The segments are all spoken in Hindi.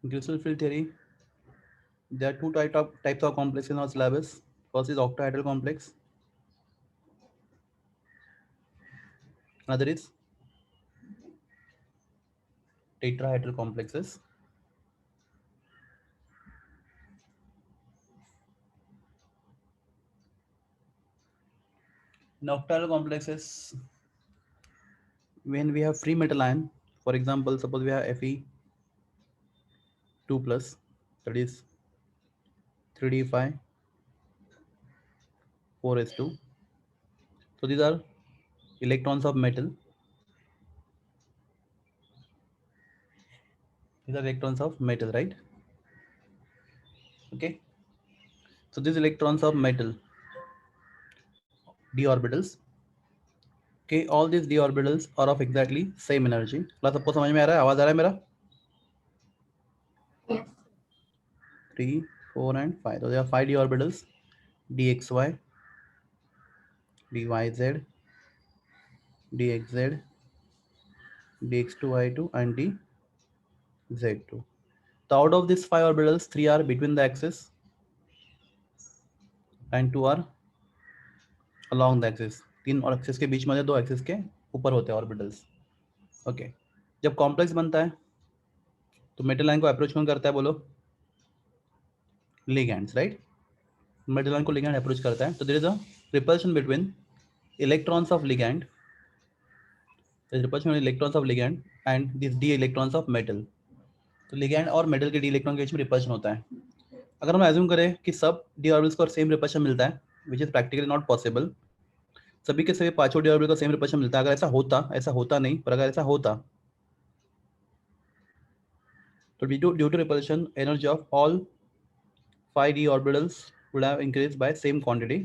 In crystal field theory, there are two types of complexes in our syllabus. First is octahedral complex. Another is tetrahedral complexes. In octahedral complexes, when we have free metal ion, for example, suppose we have Fe2 plus, that is 3d5 4s2. So these are electrons of metal. These are electrons of metal, right? Okay. So these electrons of metal, d orbitals. Okay, all these d orbitals are of exactly same energy. Class सबको समझ में आ रहा है? आवाज आ रहा है मेरा? 3, 4 and 5. So there are 5 d orbitals, dxy, dyz, dxz, dx2y2 and dz2. So out of these 5 orbitals, 3 are between the axis and 2 are along the axis. 3 और एक्सिस के बीच में, 2 एक्सिस के ऊपर होते हैं ऑर्बिटल्स. ओके. जब कॉम्प्लेक्स बनता है तो मेटल लाइन को अप्रोच कौन करता है बोलो? Ligands, right? मेटल लाइन को लिगैंड अप्रोच करता है. तो there is a repulsion between electrons of ligand, repulsion electrons of ligand and this D electrons of metal. तो लिगैंड और मेटल के डी इलेक्ट्रॉन के बीच में रिपल्शन होता है. अगर हम एज्यूम करें कि सब डी ऑर्बिटल्स को सेम रिपल्शन मिलता है, which is practically not possible. सभी के सभी पांचों डी ऑर्बिटल को सेम रिपल्शन मिलता है. अगर ऐसा होता नहीं, पर अगर ऐसा होता तो due to repulsion, energy of all 5 d orbitals would have increased by same quantity.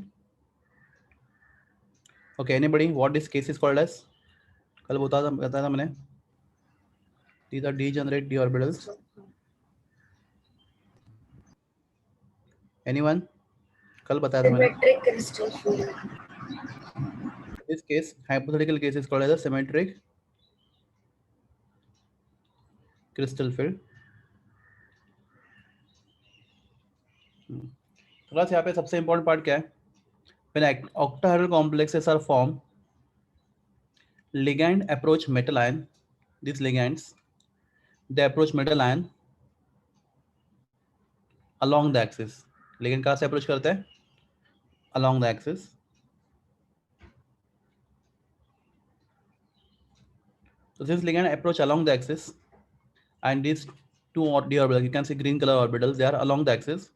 Okay, anybody what this case is called as? कल बताया था मैंने. These are degenerate d orbitals. Anyone? कल बताया था मैंने. Symmetric crystal field. This case, hypothetical case is called as a symmetric crystal field. थोड़ा सा यहाँ पे सबसे important part क्या है? When octahedral complexes are formed, ligand approach metal ion. These ligands, they approach metal ion along the axis. ligand कहाँ से approach करते हैं? Along the axis. So this ligand approach along the axis, and these two d orbitals, you can see green color orbitals, they are along the axis.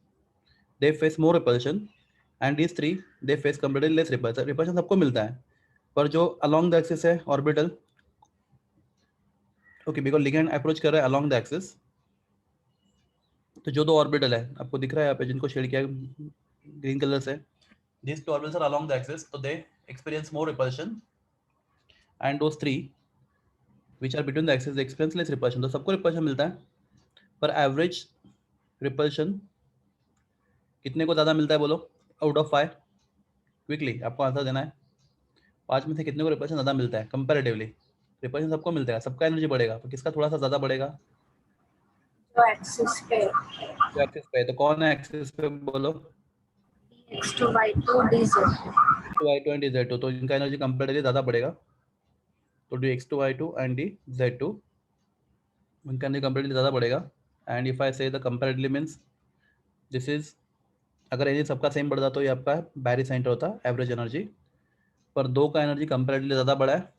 They face more repulsion, and these three they face completely less repulsion. Repulsion सबको मिलता है, पर जो along the axis है orbital, okay, because ligand approach कर रहा है along the axis. तो जो दो ऑर्बिटल है आपको दिख रहा है यहाँ पे, जिनको शेड किया ग्रीन कलर से, these two orbitals are along the axis, so they experience more repulsion, and those three which are between the axis they experience less repulsion. तो सबको repulsion मिलता है, पर एवरेज रिपल्शन कितने को ज़्यादा मिलता है बोलो? आउट ऑफ 5, क्विकली आपको आंसर देना है. 5 में से कितने को रिपल्शन ज़्यादा मिलता है? कंपैरेटिवली रिपल्शन सबको मिलता है, सबका एनर्जी बढ़ेगा, तो किसका थोड़ा सा ज़्यादा बढ़ेगा? जो एक्सिस पे. जो एक्सिस पे. तो कौन है एक्सिस पे बोलो? x2 y2 dz. y2 and z2. तो इनका एनर्जी कंपैरेटिवली ज़्यादा बढ़ेगा. तो dx2 y2 and dz2, इनका एनर्जी कंपैरेटिवली ज़्यादा बढ़ेगा. एंड इफ आई से the comparatively means this is, अगर एनर्जी सबका सेम बढ़ता तो ये आपका बैरी सेंटर होता एवरेज एनर्जी, पर 2 का एनर्जी कंपैरेटिवली ज़्यादा बढ़ा है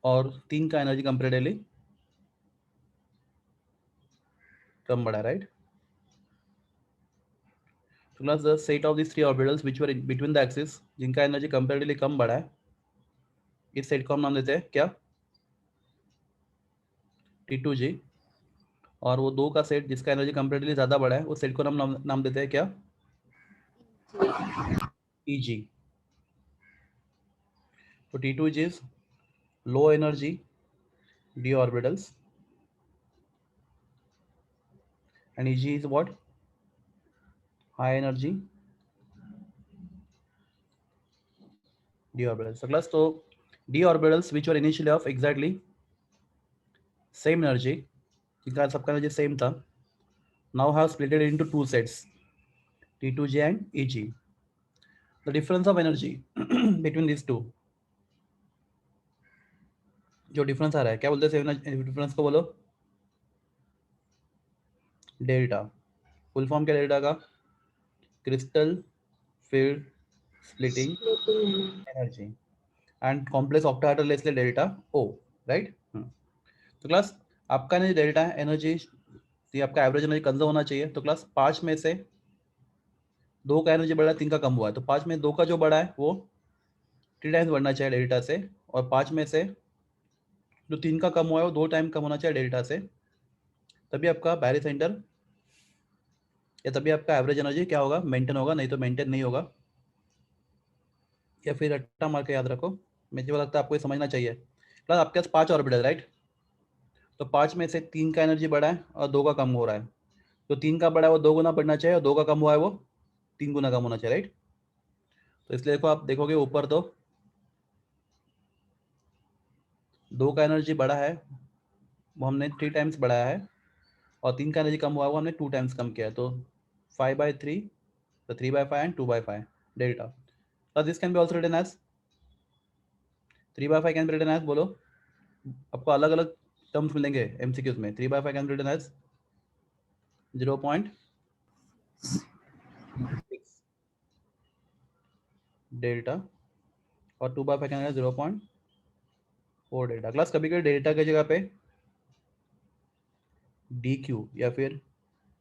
और 3 का एनर्जी कंपैरेटिवली कम बढ़ा, राइट? तो class the set of this 3 orbitals which were between the axis, जिनका एनर्जी कंपैरेटिवली कम बढ़ा है, इस सेट को हम नाम देते हैं क्या? T2G. और वो 2 का सेट जिसका एनर्जी कंपैरेटिवली ज़्यादा बढ़ा है, उस सेट को हम नाम देते हैं क्या? EG. तो T2G is low energy d orbitals and EG is what? High energy d orbitals. So class, so d orbitals which were initially of exactly same energy, इनका सबका एनर्जी सेम था. Now have split it into two sets, T2J and EG. The difference of energy between these two, जो डिफरेंस आ रहा है क्या बोलते हैं डिफरेंस को बोलो डेल्टा. फुल फॉर्म क्या डेल्टा का? Crystal field splitting energy and complex octahedral इसलिए डेल्टा ओ, राइट. तो क्लास आपका एनर्जी डेल्टा एनर्जी, तो आपका एवरेज एनर्जी कंजर्व होना चाहिए. तो क्लास 5 में से 2 का एनर्जी बढ़ा है, 3 का कम हुआ है. तो 5 में 2 का जो बढ़ा है वो 3 टाइम्स बढ़ना चाहिए डेल्टा से, और 5 में से जो 3 का कम हुआ है वो 2 टाइम कम होना चाहिए डेल्टा से. तभी आपका बैरी सेंटर या तभी आपका एवरेज एनर्जी क्या होगा, मेंटेन होगा, नहीं तो मेंटेन नहीं होगा. या फिर रट्टा मार के याद रखो. मुझे लगता है आपको ये समझना चाहिए. प्लस आपके पास 5 ऑर्बिटल, राइट. तो 5 में से 3 का एनर्जी बढ़ा है और 2 का कम हो रहा है. तो 3 का बढ़ा है वो 2 गुना बढ़ना चाहिए, और 2 का कम हुआ है वो 3 गुना कम होना चाहिए, राइट. तो इसलिए देखो, आप देखोगे ऊपर तो 2 का एनर्जी बढ़ा है वो हमने 3 टाइम्स बढ़ाया है, और 3 का एनर्जी कम हुआ है वो हमने 2 टाइम्स कम किया है. तो 5/3, तो 3/5 एंड 2/5 डेल्टा. तो this can be also written as 3/5 can be written as, बोलो. आपको अलग अलग टर्म्स मिलेंगे एमसीक्यूज में. 3/5 can be written as 0.6 delta, और 2/5 कैन 0.4 डेल्टा. क्लास कभी कभी डेल्टा की जगह पे DQ या फिर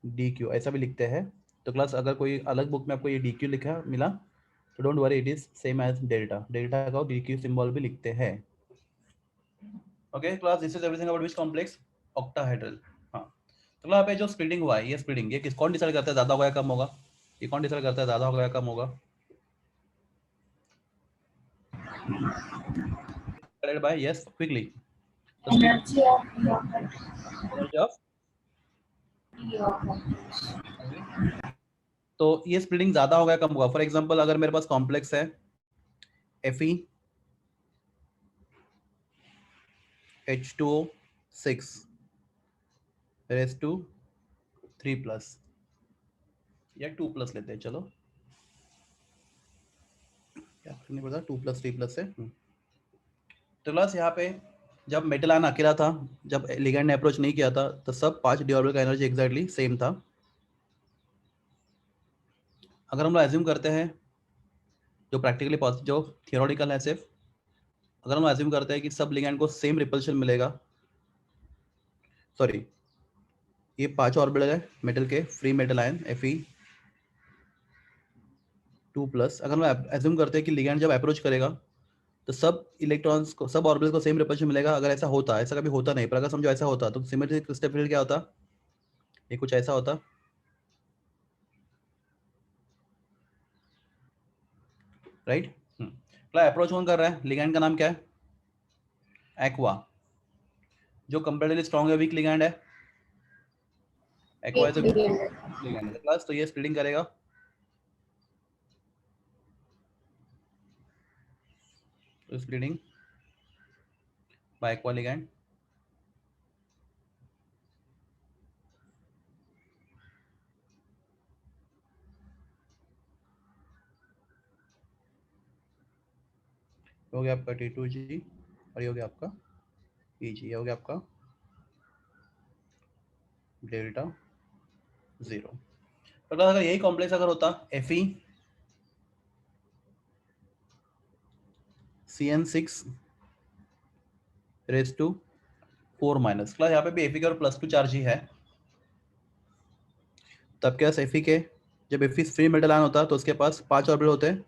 DQ ऐसा भी लिखते हैं. तो क्लास अगर कोई अलग बुक में आपको ये DQ लिखा मिला तो don't worry, it is same as delta. Delta का DQ सिंबल भी लिखते हैं. Okay class, this is everything about which complex? Octahedral. हाँ. तो यहाँ पे जो स्प्लिटिंग हुआ है, ये स्प्लिटिंग ये कौन डिसाइड करता है ज्यादा होगा या कम होगा? ये कौन डिसाइड करता है ज्यादा होगा या कम होगा? Bye yes quickly. Energy of energy of, तो ये स्प्लिटिंग ज्यादा होगा या कम होगा? फॉर एग्जांपल अगर मेरे पास कॉम्प्लेक्स है FeH2O6 रेज टू 3+ या 2+ लेते हैं, चलो क्या नहीं पता, 2+ 3+ से. तो क्लास यहाँ पे जब मेटल आयन अकेला था, जब लिगेंड ने अप्रोच नहीं किया था, तो सब 5 डी ऑर्बिटल का एनर्जी एग्जैक्टली सेम था. अगर हम लोग एज्यूम करते हैं, जो प्रैक्टिकली जो थियोरेटिकल है सिर्फ, अगर हम एज्यूम करते हैं कि सब लिगेंड को सेम रिपल्शन मिलेगा, सॉरी ये 5 ऑर्बिटल है मेटल के, फ्री मेटल आयन Fe2+, अगर हम एज्यूम करते हैं कि लिगेंड जब अप्रोच करेगा तो सब इलेक्ट्रॉन्स को, सब ऑर्बिटल्स को सेम रिपल्शन मिलेगा. अगर ऐसा होता, ऐसा कभी होता नहीं, पर अगर समझो ऐसा होता तो सिमेट्रिक क्रिस्टल फील्ड क्या होता? ये कुछ ऐसा होता, राइट. अप्रोच कौन कर रहा है? लिगेंड का नाम क्या है? एक्वा. जो कंपैरेटिवली स्ट्रांग है, वीक लिगेंड है? एक्वा इज लिगेंड है क्लास. तो ये स्प्लिटिंग करेगा, तो स्प्लिटिंग बाय एक्वा लिगेंड. हो गया आपका T2G, और ये हो गया आपका EG, ये हो गया आपका डेल्टा 0. तो अगर यही कॉम्प्लेक्स अगर होता FeCN6 रेज टू 4-, क्लास यहाँ पे भी Fe के और +2 चार्ज ही है. तब क्या Fe के, जब Fe फ्री मेटल आयन होता है तो उसके पास 5 ऑर्बिटल होते हैं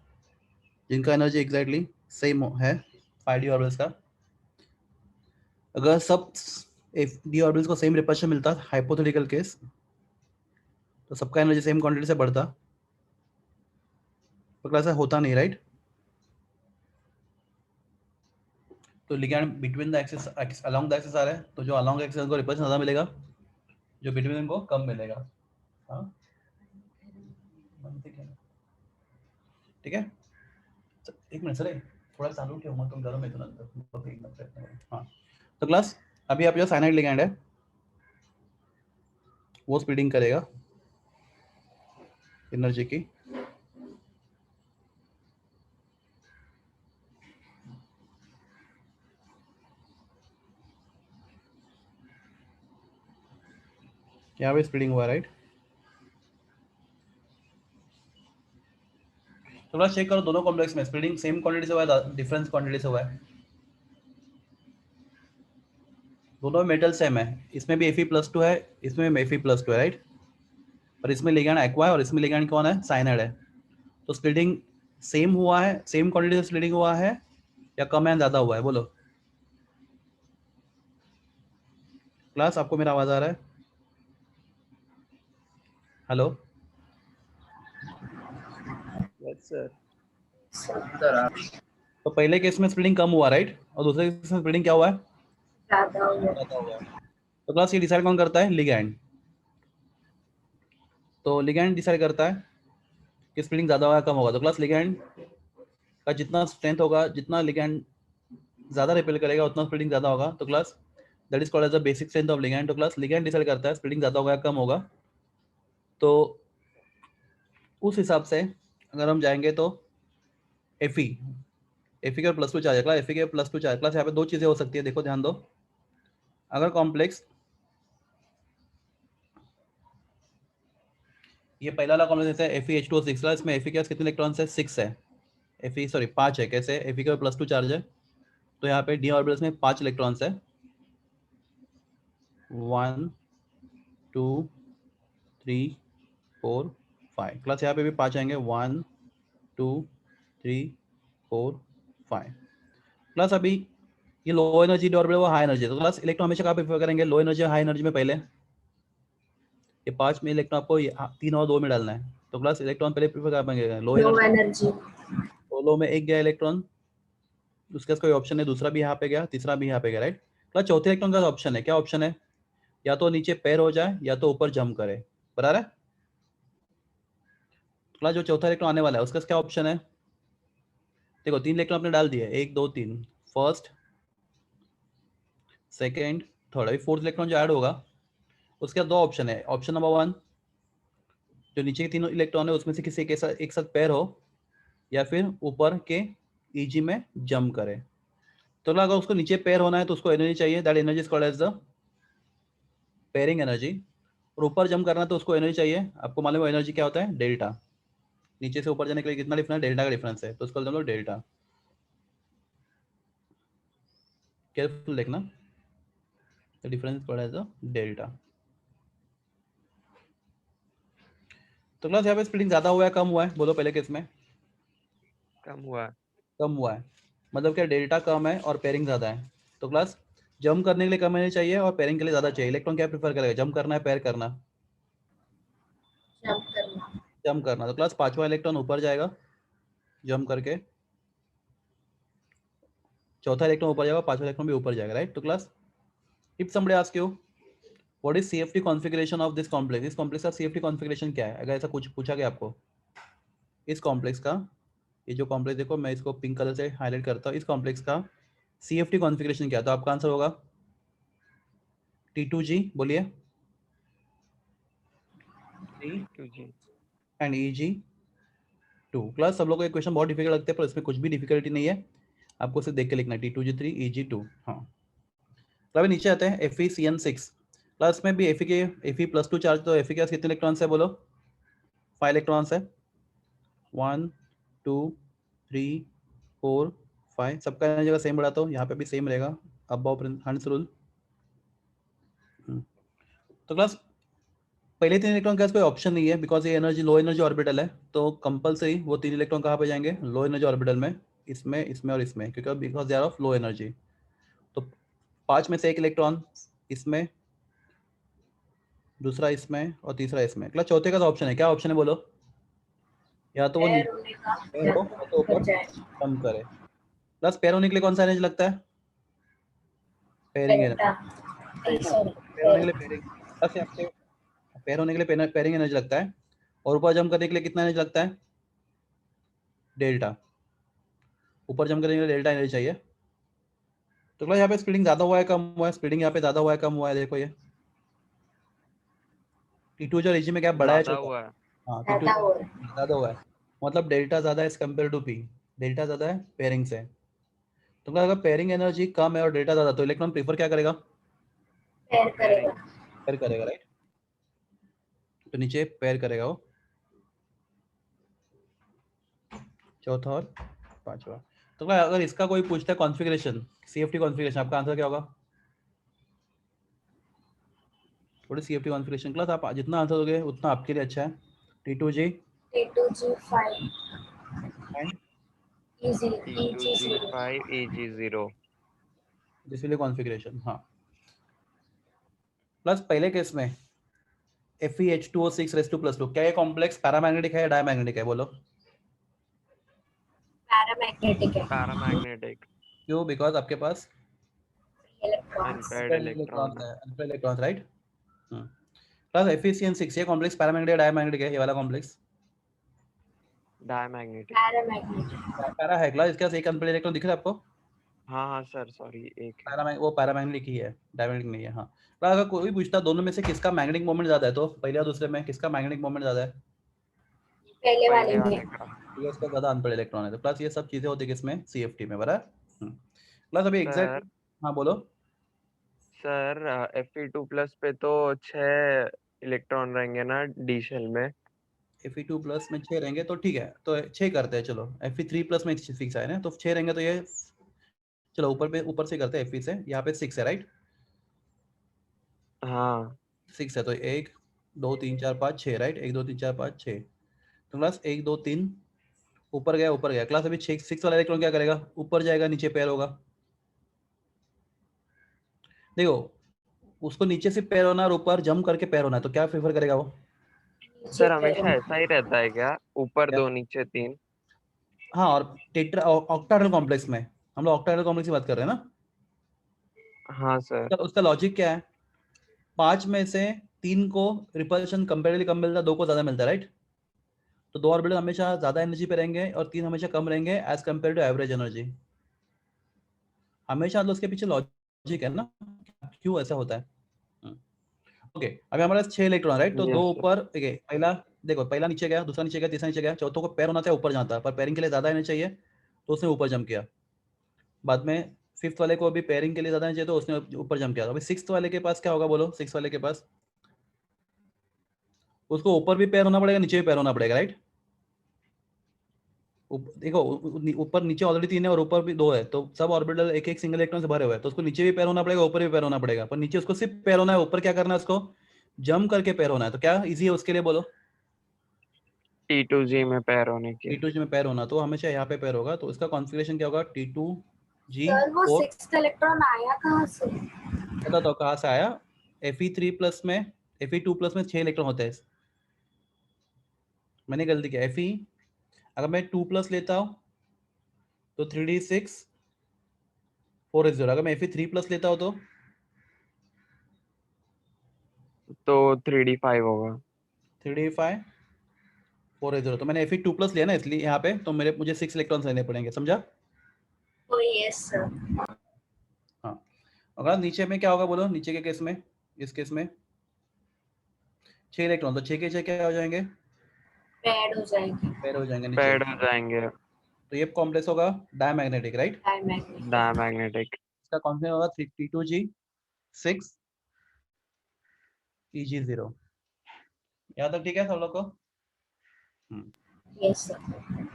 जिनका एनर्जी एग्जैक्टली सेम है 5 डी ऑर्बिटल्स का. अगर सब डी ऑर्बिटल्स को सेम रिपल्शन मिलता, हाइपोथेटिकल केस, तो सबका एनर्जी सेम क्वांटिटी से बढ़ता. तो ऐसा होता नहीं, राइट. तो ligand between the axis along the axis आ रहा है, तो जो अलोंग एक्सिस को रिपल्शन ज़्यादा मिलेगा, जो बिटवीन इनको कम मिलेगा. हाँ ठीक है. एक मिनट सर, थोड़ा चालू क्यों हुआ, तुम गर्म है तो ना. हाँ. तो क्लास अभी आप जो साइनाइड लिगेंड है, वो स्प्लिटिंग करेगा एनर्जी की। यहाँ पे स्प्लिटिंग हुआ, राइट। थोड़ा चेक करो दोनों कॉम्प्लेक्स में स्प्लिटिंग सेम क्वांटिटी से हुआ है, डिफरेंस क्वांटिटी से हुआ है। दोनों में मेटल सेम है, इसमें भी Fe+2 है, इसमें भी Fe+2 है, राइट। और इसमें लिगैंड एक्वा है और इसमें लिगैंड कौन है, साइनाइड है। तो स्प्लिटिंग सेम हुआ है, सेम क्वांटिटी से स्प्लिटिंग हुआ है या कम है ज्यादा हुआ है, बोलो क्लास। आपको मेरा आवाज आ रहा है? हेलो। Yes sir. तो पहले केस में स्प्लिटिंग कम हुआ, राइट, और दूसरे केस में स्प्लिटिंग क्या हुआ है, ज्यादा हुआ। ज्यादा हुआ है। तो क्लास ये डिसाइड कौन करता है, लिगैंड। तो लिगैंड डिसाइड करता है कि स्प्लिटिंग ज्यादा होगा कम होगा। तो क्लास लिगैंड का जितना स्ट्रेंथ होगा, जितना लिगैंड ज्यादा रिपेल करेगा उतना स्प्लिटिंग ज्यादा होगा। तो class that is called as the basic strength of ligand. तो क्लास लिगैंड डिसाइड करता है स्प्लिटिंग ज्यादा होगा या कम होगा। तो उस हिसाब से अगर हम जाएंगे तो Fe के +2 चार्ज है क्लास, Fe के +2 चार्ज क्लास। यहाँ पे दो चीजें हो सकती है, देखो ध्यान दो। अगर कॉम्प्लेक्स ये पहला वाला कॉम्प्लेक्स है FeH2O6 क्लास, इसमें Fe के पास कितने इलेक्ट्रॉन्स है, 6 है। Fe 5 है। कैसे, Fe के +2 चार्ज है तो यहाँ पे डी ऑर्बिटल्स में 5 इलेक्ट्रॉन्स है, 1 2 3 4 5 क्लास। यहाँ पे भी 5 आएंगे, 1 2 3 4 5 प्लस। अभी ये लो एनर्जी ऑर्बिटल वो हाई एनर्जी, तो क्लास इलेक्ट्रॉन हमेशा कहाँ प्रेफर करेंगे, लो एनर्जी हाई एनर्जी में। पहले ये 5 में इलेक्ट्रॉन आपको 3 और 2 में डालना है, तो क्लास इलेक्ट्रॉन पहले प्रेफर कर पाएंगे लो लो एनर्जी। एनर्जी। तो लो में एक गया इलेक्ट्रॉन, उसके पास कोई ऑप्शन है, दूसरा भी यहाँ पे गया, तीसरा भी यहाँ पे गया, राइट। क्लास चौथे इलेक्ट्रॉन का ऑप्शन है, क्या ऑप्शन है, या तो नीचे पैर हो जाए या तो ऊपर जंप करे, बराबर है। क्लास जो चौथा इलेक्ट्रॉन आने वाला है उसका क्या ऑप्शन है, देखो 3 इलेक्ट्रॉन आपने डाल दिए, 1 2 3, फर्स्ट सेकेंड थर्ड। अभी फोर्थ इलेक्ट्रॉन जो ऐड होगा उसके दो ऑप्शन है। ऑप्शन नंबर 1, जो नीचे के तीनों इलेक्ट्रॉन है उसमें से किसी के साथ एक साथ पैर हो, या फिर ऊपर के ईजी में जंप करे। तो अगर उसको नीचे पैर होना है तो उसको एनर्जी चाहिए, that energy is called as the pairing energy. और ऊपर जंप करना है तो उसको एनर्जी चाहिए, आपको मालूम है एनर्जी क्या होता है, डेल्टा। नीचे से ऊपर जाने के लिए कितना डिफरेंस, डेल्टा का डिफरेंस है, तो उसको हम लोग डेल्टा। केयरफुल देखना, the difference is called as the delta. तो क्लास यहाँ पे स्प्लिटिंग ज्यादा हुआ है कम हुआ है, बोलो पहले केस में कम हुआ। कम हुआ है, मतलब क्या डेल्टा कम है और पेयरिंग ज्यादा है। तो क्लास जंप करने के लिए कम एनर्जी चाहिए और पेयरिंग के लिए ज्यादा चाहिए। इलेक्ट्रॉन क्या प्रेफर करेगा, जंप करना है पेयर करना, जंप करना। जंप करना। तो क्लास पांचवा इलेक्ट्रॉन ऊपर जाएगा जंप करके, चौथा इलेक्ट्रॉन ऊपर जाएगा, पांचवा इलेक्ट्रॉन भी ऊपर जाएगा, राइट। तो class if somebody ask you what is CFT configuration of this complex, इस कॉम्प्लेक्स का CFT कॉन्फ़िगरेशन क्या है, अगर ऐसा कुछ पूछा गया आपको, इस कॉम्प्लेक्स का, ये जो कॉम्प्लेक्स देखो मैं इसको पिंक कलर से हाईलाइट करता हूँ, इस कॉम्प्लेक्स का CFT कॉन्फ़िगरेशन क्या है, तो आपका आंसर होगा T2G, बोलिए, T2G एंड Eg2। क्लास सब लोगों को क्वेश्चन बहुत डिफिकल्ट लगते हैं पर इसमें कुछ भी डिफिकल्टी नहीं है, आपको सिर्फ देख के लिखना है T2G3 Eg2। हाँ, तो अभी नीचे आते हैं FeCN6 क्लास में भी Fe+2 चार्ज, तो Fe के पास कितने इलेक्ट्रॉन्स है, बोलो 5 इलेक्ट्रॉन्स है, 1 2 3 4 5, सबका जगह सेम बढ़ाता हूँ, यहाँ पे भी सेम रहेगा, अबव हंस रूल। तो क्लास पहले 3 इलेक्ट्रॉन के पास कोई ऑप्शन नहीं है बिकॉज ये एनर्जी लो एनर्जी ऑर्बिटल है, तो कंपलसरी वो 3 इलेक्ट्रॉन कहाँ पे जाएंगे, लो एनर्जी ऑर्बिटल में, इसमें इसमें और इसमें, क्योंकि because they are of low energy. तो 5 में से 1 इलेक्ट्रॉन इसमें, दूसरा इसमें और तीसरा इसमें। क्लास चौथे का ऑप्शन है, क्या ऑप्शन है बोलो, या तो वो पैर होने का पैर हो या तो ऊपर ऊपर जाए। कम करे। प्लस पैर होने के लिए कौन सा एनर्जी लगता है, पेयरिंग डेल्टा। एनर्जी, है ना। सॉरी, पैर होने के लिए पेयरिंग, प्लस यहाँ पे पैर होने के लिए पेयरिंग एनर्जी लगता है, और ऊपर जंप करने के लिए कितना एनर्जी लगता है, डेल्टा। ऊपर जंप करने के लिए डेल्टा एनर्जी चाहिए। तो क्लास यहाँ पे स्प्लिटिंग ज्यादा हुआ है कम हुआ है, स्प्लिटिंग यहाँ पे ज्यादा हुआ है कम हुआ है, देखो ये T2 जो Eg में गैप बड़ा है ज्यादा छोटा? हुआ है। हाँ, ज्यादा T2 हो रहा है। ज्यादा हुआ है, मतलब डेल्टा ज्यादा है as compare to P, delta ज्यादा है पेयरिंग से। तो अगर पेयरिंग एनर्जी कम है और डेल्टा ज्यादा, तो इलेक्ट्रॉन प्रीफर क्या करेगा? पैर करेगा। पेयर करेगा, राइट? तो नीचे पेयर करेगा वो, चौथा और पांचवा। तो क्या अगर इसका कोई पूछता है कॉन्फ़िगरेशन, CFT कॉन्फ़िगरेशन, आपका आंसर क्या होगा? थोड़ी CFT कॉन्फ़िगरेशन क्लास आप जितना आंसर दोगे उतना आपके लिए अच्छा है। T2G T2G5 and EG0 T2G5 EG0। Display configuration, हाँ। प्लस पहले केस में FeH2O6 क्या ये कॉम्प्लेक्स पैरामैग्नेटिक है या डायमैग्नेटिक है? बोलो। पैरामैग्नेटिक है। पैरामैग्नेटिक। क्यों? बिकॉज आपके पास इलेक्ट्रॉन्स। अनपेयर्ड इलेक्ट्रॉन है। Unpaired electrons, right? Plus FeCN6 ये कॉम्प्लेक्स पैरामैग्नेटिक या डायमैग्नेटिक है? ये वाला कॉम्प्लेक्स डायमैग्नेटिक। पैरामैग्नेटिक। पैरा है क्लास, इसके पास एक अनपेयर्ड इलेक्ट्रॉन दिख रहा है आपको? हाँ हाँ सर, सॉरी एक है। वो पैरामैग्नेटिक ही है, डायमैग्नेटिक नहीं है। हाँ, पर अगर कोई पूछता दोनों में से किसका मैग्नेटिक मोमेंट ज्यादा है, तो पहले और दूसरे में किसका मैग्नेटिक मोमेंट ज्यादा है? पहले वाले पहले वाले में। का। तो इसका ज्यादा अनपेयर्ड इलेक्ट्रॉन है। तो प्लस ये सब चीजें होती है किसमें? CFT में, बराबर। प्लस अभी सर एग्जैक्ट, हाँ बोलो। सर Fe2+ पे तो 6 इलेक्ट्रॉन रहेंगे ना डी शेल में। Fe2+ में 6 रहेंगे तो ठीक है, तो 6 करते हैं चलो। Fe3+ में फिक्स है ना, तो 6 रहेंगे तो ये चलो ऊपर से करते हैं। Fe से यहाँ पे 6 है, राइट? हाँ 6 है तो 1 2 3 4 5 6, राइट? 1 2 3 4 5 6। तो क्लास 1 2 3 ऊपर गया क्लास। अभी 6 वाला इलेक्ट्रॉन क्या करेगा? ऊपर जाएगा, नीचे पैर होगा। देखो, उसको नीचे से पैर होना और ऊपर जंप करके पैर होना है, तो क्या प्रेफर करेगा वो? नीचे सर, पैरों हमेशा में। ऐसा ही रहता है क्या? ऊपर क्या? 2 नीचे 3? हाँ, और टेट्रा ऑक्टाहेड्रल कॉम्प्लेक्स में, हम लोग ऑक्टाहेड्रल कॉम्प्लेक्स की बात कर रहे हैं ना। हाँ सर। उसका लॉजिक क्या है? 5 में से 3 को रिपल्शन कंपेरेटिवली कम मिलता है, 2 को ज्यादा मिलता है, राइट? तो 2 ऑर्बिटल हमेशा ज्यादा एनर्जी पे रहेंगे और 3 हमेशा कम रहेंगे as compare to average energy. हमेशा तो उसके पीछे लॉजिक है ना, क्यों ऐसा होता है। ओके, अभी हमारे पास 6 इलेक्ट्रॉन, राइट? तो 2 यस सर। ऊपर, पहला देखो, पहला नीचे गया, दूसरा नीचे गया, तीसरा नीचे गया, चौथों को पैर होना था ऊपर जाता, पर पैरिंग के लिए ज्यादा एनर्जी चाहिए तो उसने ऊपर जंप किया। बाद में 5th वाले को भी पैरिंग के लिए ज्यादा एनर्जी चाहिए तो उसने ऊपर जंप किया। अभी 6th वाले के पास क्या होगा? बोलो। 6th वाले के पास उसको ऊपर भी पैर होना पड़ेगा, नीचे भी पैर होना पड़ेगा, राइट? देखो, ऊपर नीचे ऑलरेडी 3 है और ऊपर भी 2 है, तो सब ऑर्बिटल एक एक सिंगल इलेक्ट्रॉन से भरे हुए हैं, तो उसको नीचे भी पैर होना पड़ेगा, ऊपर भी पैर होना पड़ेगा। पर नीचे उसको सिर्फ पैर होना है, ऊपर क्या करना है? उसको जंप करके पैर होना है। तो क्या इजी है उसके लिए? बोलो। T2G में पैर होने की। T2G में पैर होना, तो हमेशा यहाँ पे पैर होगा, तो इसका कॉन्फ़िगरेशन क्या होगा? सर वो T2G4। 6th इलेक्ट्रॉन आया कहाँ से? पता तो कहाँ से आया? Fe3+ में, Fe2+ में 6 इलेक्ट्रॉन होते हैं। मैंने गलती किया। Fe अगर मैं 2+ लेता हूँ तो 3d6 4s0। अगर मैं Fe3+ लेता हूँ तो 3d5 होगा। 3d5 4s0। तो मैंने Fe2+ लिया ना, इसलिए यहाँ पे तो मुझे 6 इलेक्ट्रॉन लेने पड़ेंगे, समझा? ओ यस सर। हाँ, अगर नीचे में क्या होगा? बोलो, नीचे के केस में, इस केस में 6 इलेक्ट्रॉन, तो 6 के 6 क्या हो जाएंगे? पैड हो जाएगी। पैर हो जाएंगे नीचे। पैड हो जाएंगे। तो ये कॉम्प्लेक्स होगा डायमैग्नेटिक, राइट? डायमैग्नेटिक। डायमैग्नेटिक। इसका कॉन्फिगरेशन होगा T2G6 EG0। यहाँ तक ठीक है सब लोग को? Yes sir.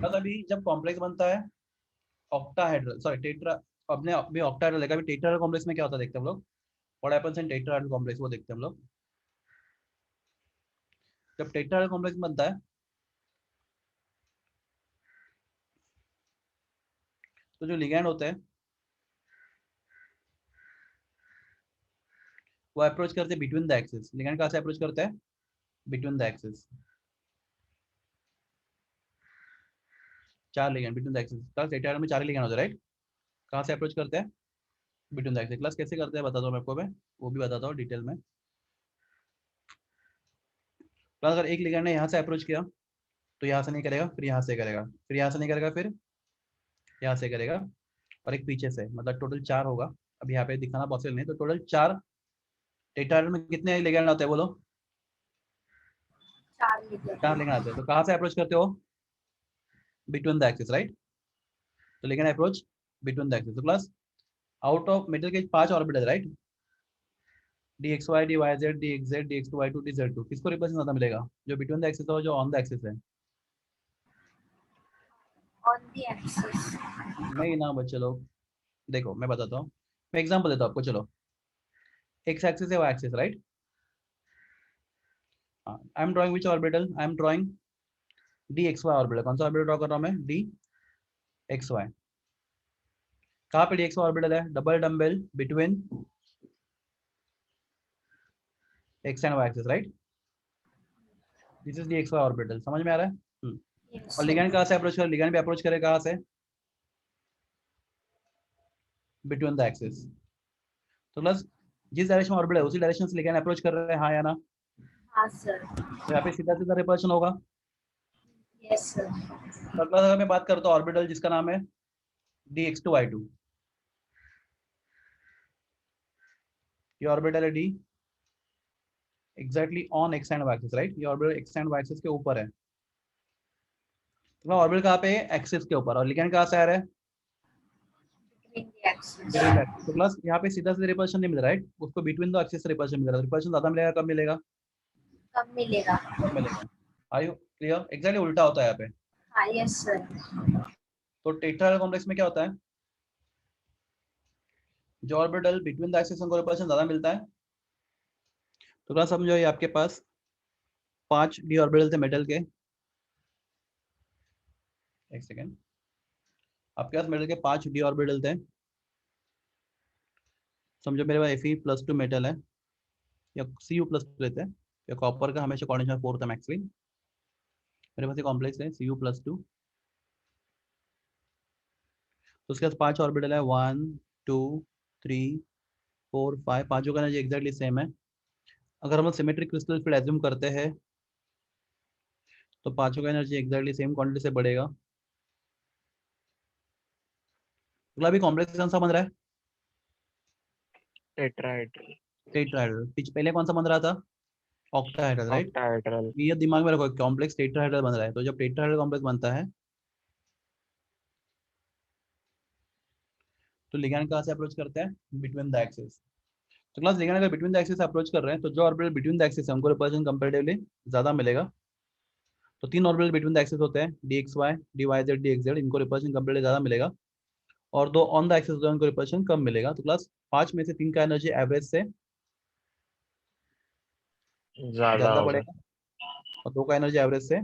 बस अभी जब कॉम्प्लेक्स बनता है ऑक्टाहेड्रल, सॉरी टेट्रा, अपने अभी ऑक्टाहेड्रल लेगा। अभी टेट्राहेड्रल कॉम्प्लेक्स में क्या होता है देखते हैं हम लोग। What happens in tetrahedral complex, वो देखते हैं हम लोग। जब टेट्राहेड्रल कॉम्प्लेक्स बनता है तो जो लिगैंड होते हैं वो अप्रोच करते हैं बिटवीन द एक्सिस। लिगैंड कहाँ से अप्रोच करता है? Between the axis. 4 ligand between the axis. Class tetrahedral में 4 लिगैंड होते हैं, राइट? कहाँ से अप्रोच करते हैं? Between the axis. क्लास कैसे करते हैं बताता हूँ मैं आपको, मैं वो भी बताता हूँ डिटेल में। क्लास अगर एक लिगैंड ने यहाँ से अप्रोच किया तो यहाँ से नहीं करेगा, फिर यहाँ से करेगा, फिर यहाँ से नहीं करेगा, फिर यहाँ से करेगा, और एक पीछे से, मतलब टोटल 4 होगा। अब यहाँ पे दिखाना पॉसिबल नहीं, तो टोटल 4। टेट्राहेड्रल में कितने लिगैंड होते हैं? बोलो। 4 लेते 4 लेकर आते हैं। तो कहाँ से अप्रोच करते हो? Between the axis, right? तो लेकिन अप्रोच बिटवीन द एक्सिस। तो क्लास आउट ऑफ मेटल के 5 orbital, right? dxy dyz dxz dx2 y2 dz2 किसको रिप्रेजेंट ज्यादा मिलेगा? जो बिटवीन द एक्सिस है और जो ऑन द एक्सिस है? On the axis. नहीं ना बच्चे लोग, देखो मैं बताता हूँ, मैं एग्जांपल देता हूँ आपको। चलो, एक्स एक्सिस है, Y axis, right? I am drawing which orbital? I am drawing D X Y orbital. कौन सा ऑर्बिटल ड्रॉ कर रहा हूँ मैं? D X Y. कहाँ पे डी एक्स वाई ऑर्बिटल है? Double dumbbell between X and Y axis, right? This is D X Y orbital. समझ में आ रहा है? यस और सर। लिगैंड कहाँ से अप्रोच करे? लिगैंड भी अप्रोच करे कहाँ से? Between the axis. तो प्लस जिस डायरेक्शन में ऑर्बिटल है उसी डायरेक्शन से लिगैंड अप्रोच कर रहे हैं, हाँ या ना? हाँ सर। तो यहाँ पे सीधा सीधा रिपल्शन होगा। Yes sir. तो प्लस अगर मैं बात करता हूँ ऑर्बिटल जिसका नाम है d x two y two, ये ऑर्बिटल है d exactly on x and Y axis, right? ये orbital x and Y axis के ऊपर है। तो ऑर्बिटल कहाँ पे है? एक्सिस के ऊपर। और लिगैंड कहाँ से आ रहा है? Between the axis. Between the axis. तो प्लस यहाँ पे सीधा सीधा रिपल्शन नहीं मिल रहा, राइट? उसको बिटवीन द एक्सिस से रिपल्शन मिल रहा है। रिपल्शन ज्यादा मिलेगा, कम मिलेगा? कब मिलेगा? कम मिलेगा। Are you clear? एग्जैक्टली उल्टा होता है यहाँ पे। हाँ यस सर। तो टेट्राहेड्रल कॉम्प्लेक्स में क्या होता है? जो ऑर्बिटल बिटवीन द एक्सिस उनको रिपल्शन ज्यादा मिलता है। तो प्लस समझो ये आपके पास 5 डी ऑर्बिटल थे मेटल के। एक सेकेंड, आपके पास मेटल के 5 डी ऑर्बिटल थे। समझो मेरे पास Fe+2 मेटल है, या Cu+ लेते हैं, या कॉपर का हमेशा कॉर्डिनेशन 4 था मैक्सली। मेरे पास ये कॉम्प्लेक्स है Cu+2। तो उसके पास 5 ऑर्बिटल है, 1 2 3 4 5। पांचों का एनर्जी एक्जैक्टली सेम है। अगर हम सिमेट्रिक क्रिस्टल फील्ड एज्यूम करते हैं तो पांचों का एनर्जी एक्जैक्टली सेम क्वांटिटी से बढ़ेगा। अगला भी कॉम्प्लेक्स कौन सा बन रहा है? टेट्राहेड्रल। टेट्राहेड्रल। पहले कौन सा बन रहा था? Octahedral, right? ऑक्टाहेड्रल। ये दिमाग में रखो, कॉम्प्लेक्स टेट्राहेड्रल बन रहा है। तो जब टेट्राहेड्रल कॉम्प्लेक्स बनता है तो लिगैंड कहाँ से अप्रोच करते हैं? Between the axis. तो क्लास लिगैंड अगर बिटवीन द एक्सिस अप्रोच कर रहे हैं तो जो ऑर्बिटल बिटवीन द एक्सिस है उनको रिपल्शन कंपैरेटिवली ज्यादा मिलेगा। तो 3 ऑर्बिटल बिटवीन द एक्सिस होते हैं, D X Y D Y Z D X Z, इनको रिपल्शन कंपैरेटिवली ज्यादा मिलेगा। और 2 ऑन द एक्सिस होते हैं, उनको रिपल्शन कम मिलेगा। तो क्लास 5 में से 3 का एनर्जी एवरेज से ज्यादा ज्यादा होगा। बढ़ेगा, और 2 का एनर्जी एवरेज से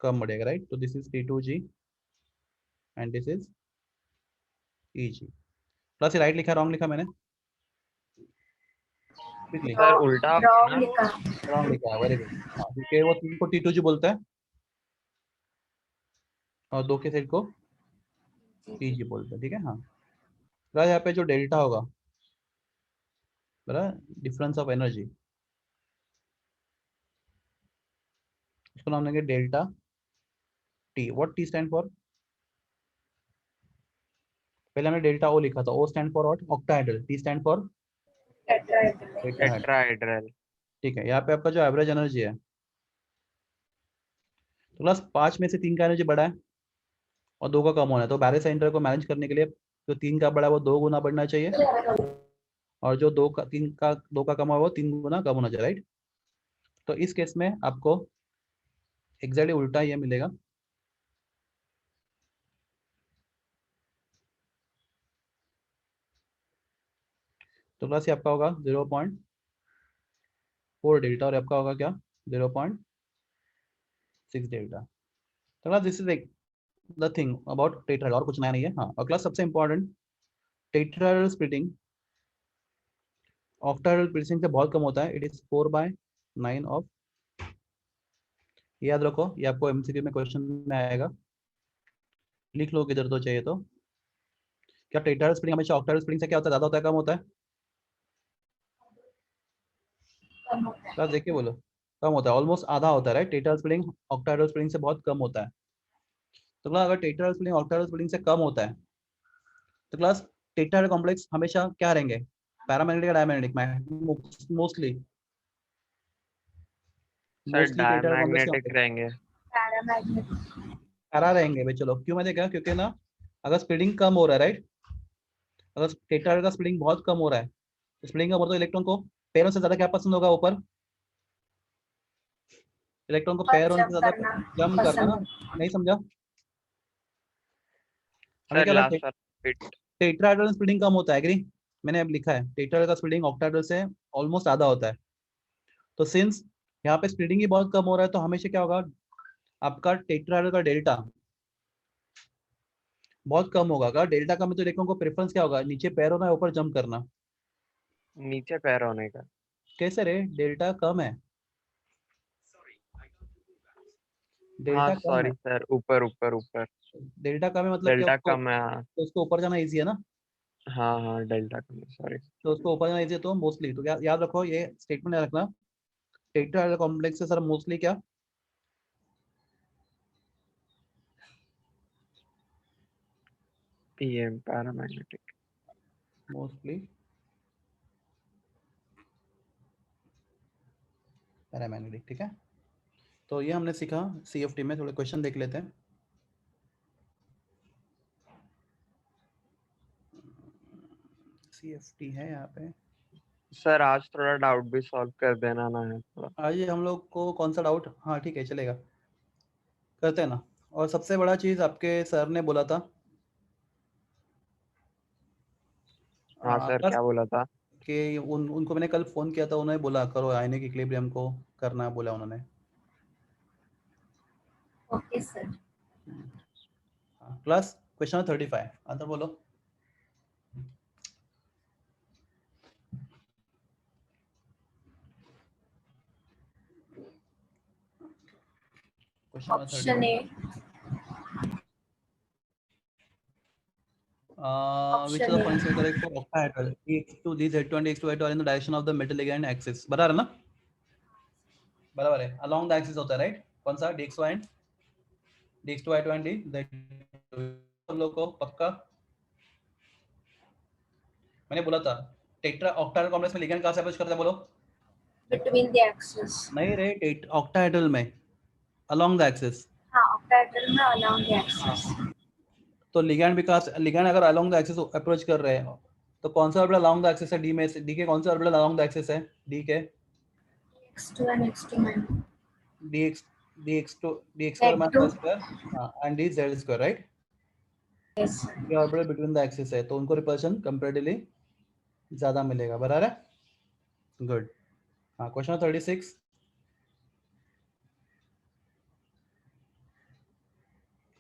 कम बढ़ेगा, राइट? तो this is T2G and this is EG। Plus right लिखा, रॉन्ग लिखा मैंने? क्विकली। सर उल्टा रॉन्ग लिखा। रॉन्ग लिखा है, वेरी गुड। हाँ, क्योंकि वो 3 को T2G बोलता है और 2 के सेट को EG बोलता है, ठीक है? हाँ, प्लस यहाँ पे जो डेल्टा होगा, बराबर, डिफरेंस ऑफ एनर्जी, उसको नाम देंगे delta T। What T stand for? पहले हमने डेल्टा O लिखा था। O stand for what? Octahedral. T stand for tetrahedral. Tetrahedral, tetrahedral. ठीक है? यहाँ पे आपका जो एवरेज एनर्जी है, तो प्लस 5 में से 3 का एनर्जी बढ़ा है और 2 का कम होना है। तो बैरियर सेंटर को मैनेज करने के लिए जो 3 का बढ़ा है वो 2 गुना बढ़ना चाहिए, और जो 2 का कम हुआ वो 3 गुना कम होना चाहिए, राइट? तो इस केस में आपको एग्जैक्टली उल्टा ये मिलेगा। तो प्लस ये आपका होगा 0.4 डेल्टा, और आपका होगा क्या? 0.6 डेल्टा। तो class this is the thing about tetrahedral, और कुछ नया नहीं है। हाँ, और क्लास सबसे important, tetrahedral splitting octahedral splitting से बहुत कम होता है। इट इज 4/9 ऑफ, याद रखो, ये आपको MCQ में क्वेश्चन में आएगा, लिख लो किधर तो चाहिए तो। क्या टेट्राहेड्रल स्प्लिटिंग हमेशा ऑक्टाहेड्रल स्प्लिटिंग से क्या होता है? ज्यादा होता है, कम होता है? कम होता है। क्लास देख के बोलो। कम होता है, ऑलमोस्ट आधा होता है, right? Tetrahedral splitting octahedral splitting से बहुत कम होता है। तो क्लास अगर टेट्राहेड्रल स्प्लिटिंग ऑक्टाहेड्रल स्प्लिटिंग से कम होता है तो क्लास टेट्राहेड्रल कॉम्प्लेक्स हमेशा क्या रहेंगे? पैरामैग्नेटिक या diamagnetic? Mostly sir mostly tetrahedral complex क्या डायमैग्नेटिक होते हैं? रहेंगे। पैरामैग्नेटिक। पैरा रहेंगे भाई। चलो क्यों, मैं क्या, क्योंकि ना अगर स्प्लिटिंग कम हो रहा है, राइट, अगर टेट्राहेड्रल का स्प्लिटिंग बहुत कम हो रहा है, तो स्प्लिटिंग कम हो रहा है तो इलेक्ट्रॉन को पैरों से ज्यादा क्या पसंद होगा? ऊपर। इलेक्ट्रॉन को और पैरों से जंप ज्यादा करना जंप करना पसंद ना। है। नहीं समझा? हमें सर क्या लगता है? लास्ट वाला बिट। टेट्राहेड्रल में स्प्लिटिंग कम होता है, एग्री? मैंने अब लिखा है टेट्राहेड्रल का स्प्लिटिंग ऑक्टाहेड्रल से ऑलमोस्ट आधा होता है। तो सिंस यहाँ पे स्प्लिटिंग ही बहुत कम हो रहा है, तो हमेशा क्या होगा, आपका टेट्राहेड्रल का डेल्टा बहुत कम होगा। अगर डेल्टा कम है तो इलेक्ट्रॉन को प्रेफरेंस क्या होगा? नीचे पैर होना है, ऊपर जंप करना। नीचे पैर होने का। कैसे रे? डेल्टा कम है, हाँ डेल्टा कम है। सॉरी सर, ऊपर ऊपर ऊपर। डेल्टा कम है मतलब क्या? डेल्टा उसको कम है, हाँ। तो उसको ऊपर जाना इजी है ना। हाँ हाँ डेल्टा कम है, सॉरी। तो उसको ऊपर जाना इजी है, तो मोस्टली तो याद रखो, ये स्टेटमेंट याद रखना। टेट्राहेड्रल कॉम्प्लेक्स से सर मोस्टली क्या? PM paramagnetic. मोस्टली पैरामैग्नेटिक, ठीक है। तो ये हमने सीखा सीएफटी में। थोड़े क्वेश्चन देख लेते हैं। सीएफटी है यहाँ पे। सर आज थोड़ा डाउट भी सॉल्व कर देना ना है थोड़ा। आज ये हम लोग को कौन सा डाउट? हाँ ठीक है, चलेगा, करते हैं ना। और सबसे बड़ा चीज आपके सर ने बोला था हाँ सर क्लास क्या बोला था? कि उनको मैंने कल फोन किया था, उन्होंने बोला करो आईने की इक्विलिब्रियम को करना बोला उन्होंने। Okay sir. Class question 35 answer बोलो। Question option a. which of option the a. points are correct for octahedral? dx2 dz2 and dx2 are in the direction of the metal ligand axis. बराबर है ना? बराबर है, along the axis होता है, राइट? कौन सा? dx2 and dx2 y2 and dz2। सब लोग को पक्का मैंने बोला था टेट्रा ऑक्टाहेड्रल कॉम्प्लेक्स में लिगैंड कहां से अप्रोच करता है? बोलो। Between the axis. नहीं रे, ऑक्टाहेड्रल में along the axis। हाँ ऑक्टाहेड्रल में अलोंग द हाँ, एक्सिस। तो लिगैंड विकास, लिगैंड अगर along the axis अप्रोच कर रहे हैं तो कौन सा ऑर्बिटल along the axis है? डी में से डी के कौन सा ऑर्बिटल along the axis है? डी के x2 and x2 है। dx square minus y square, हाँ, and dz square, right? Yes sir. ये ऑर्बिटल बिटवीन द एक्सिस है, तो उनको रिपल्शन कंपैरेटिवली ज्यादा मिलेगा। बराबर है, गुड। हाँ, क्वेश्चन 36।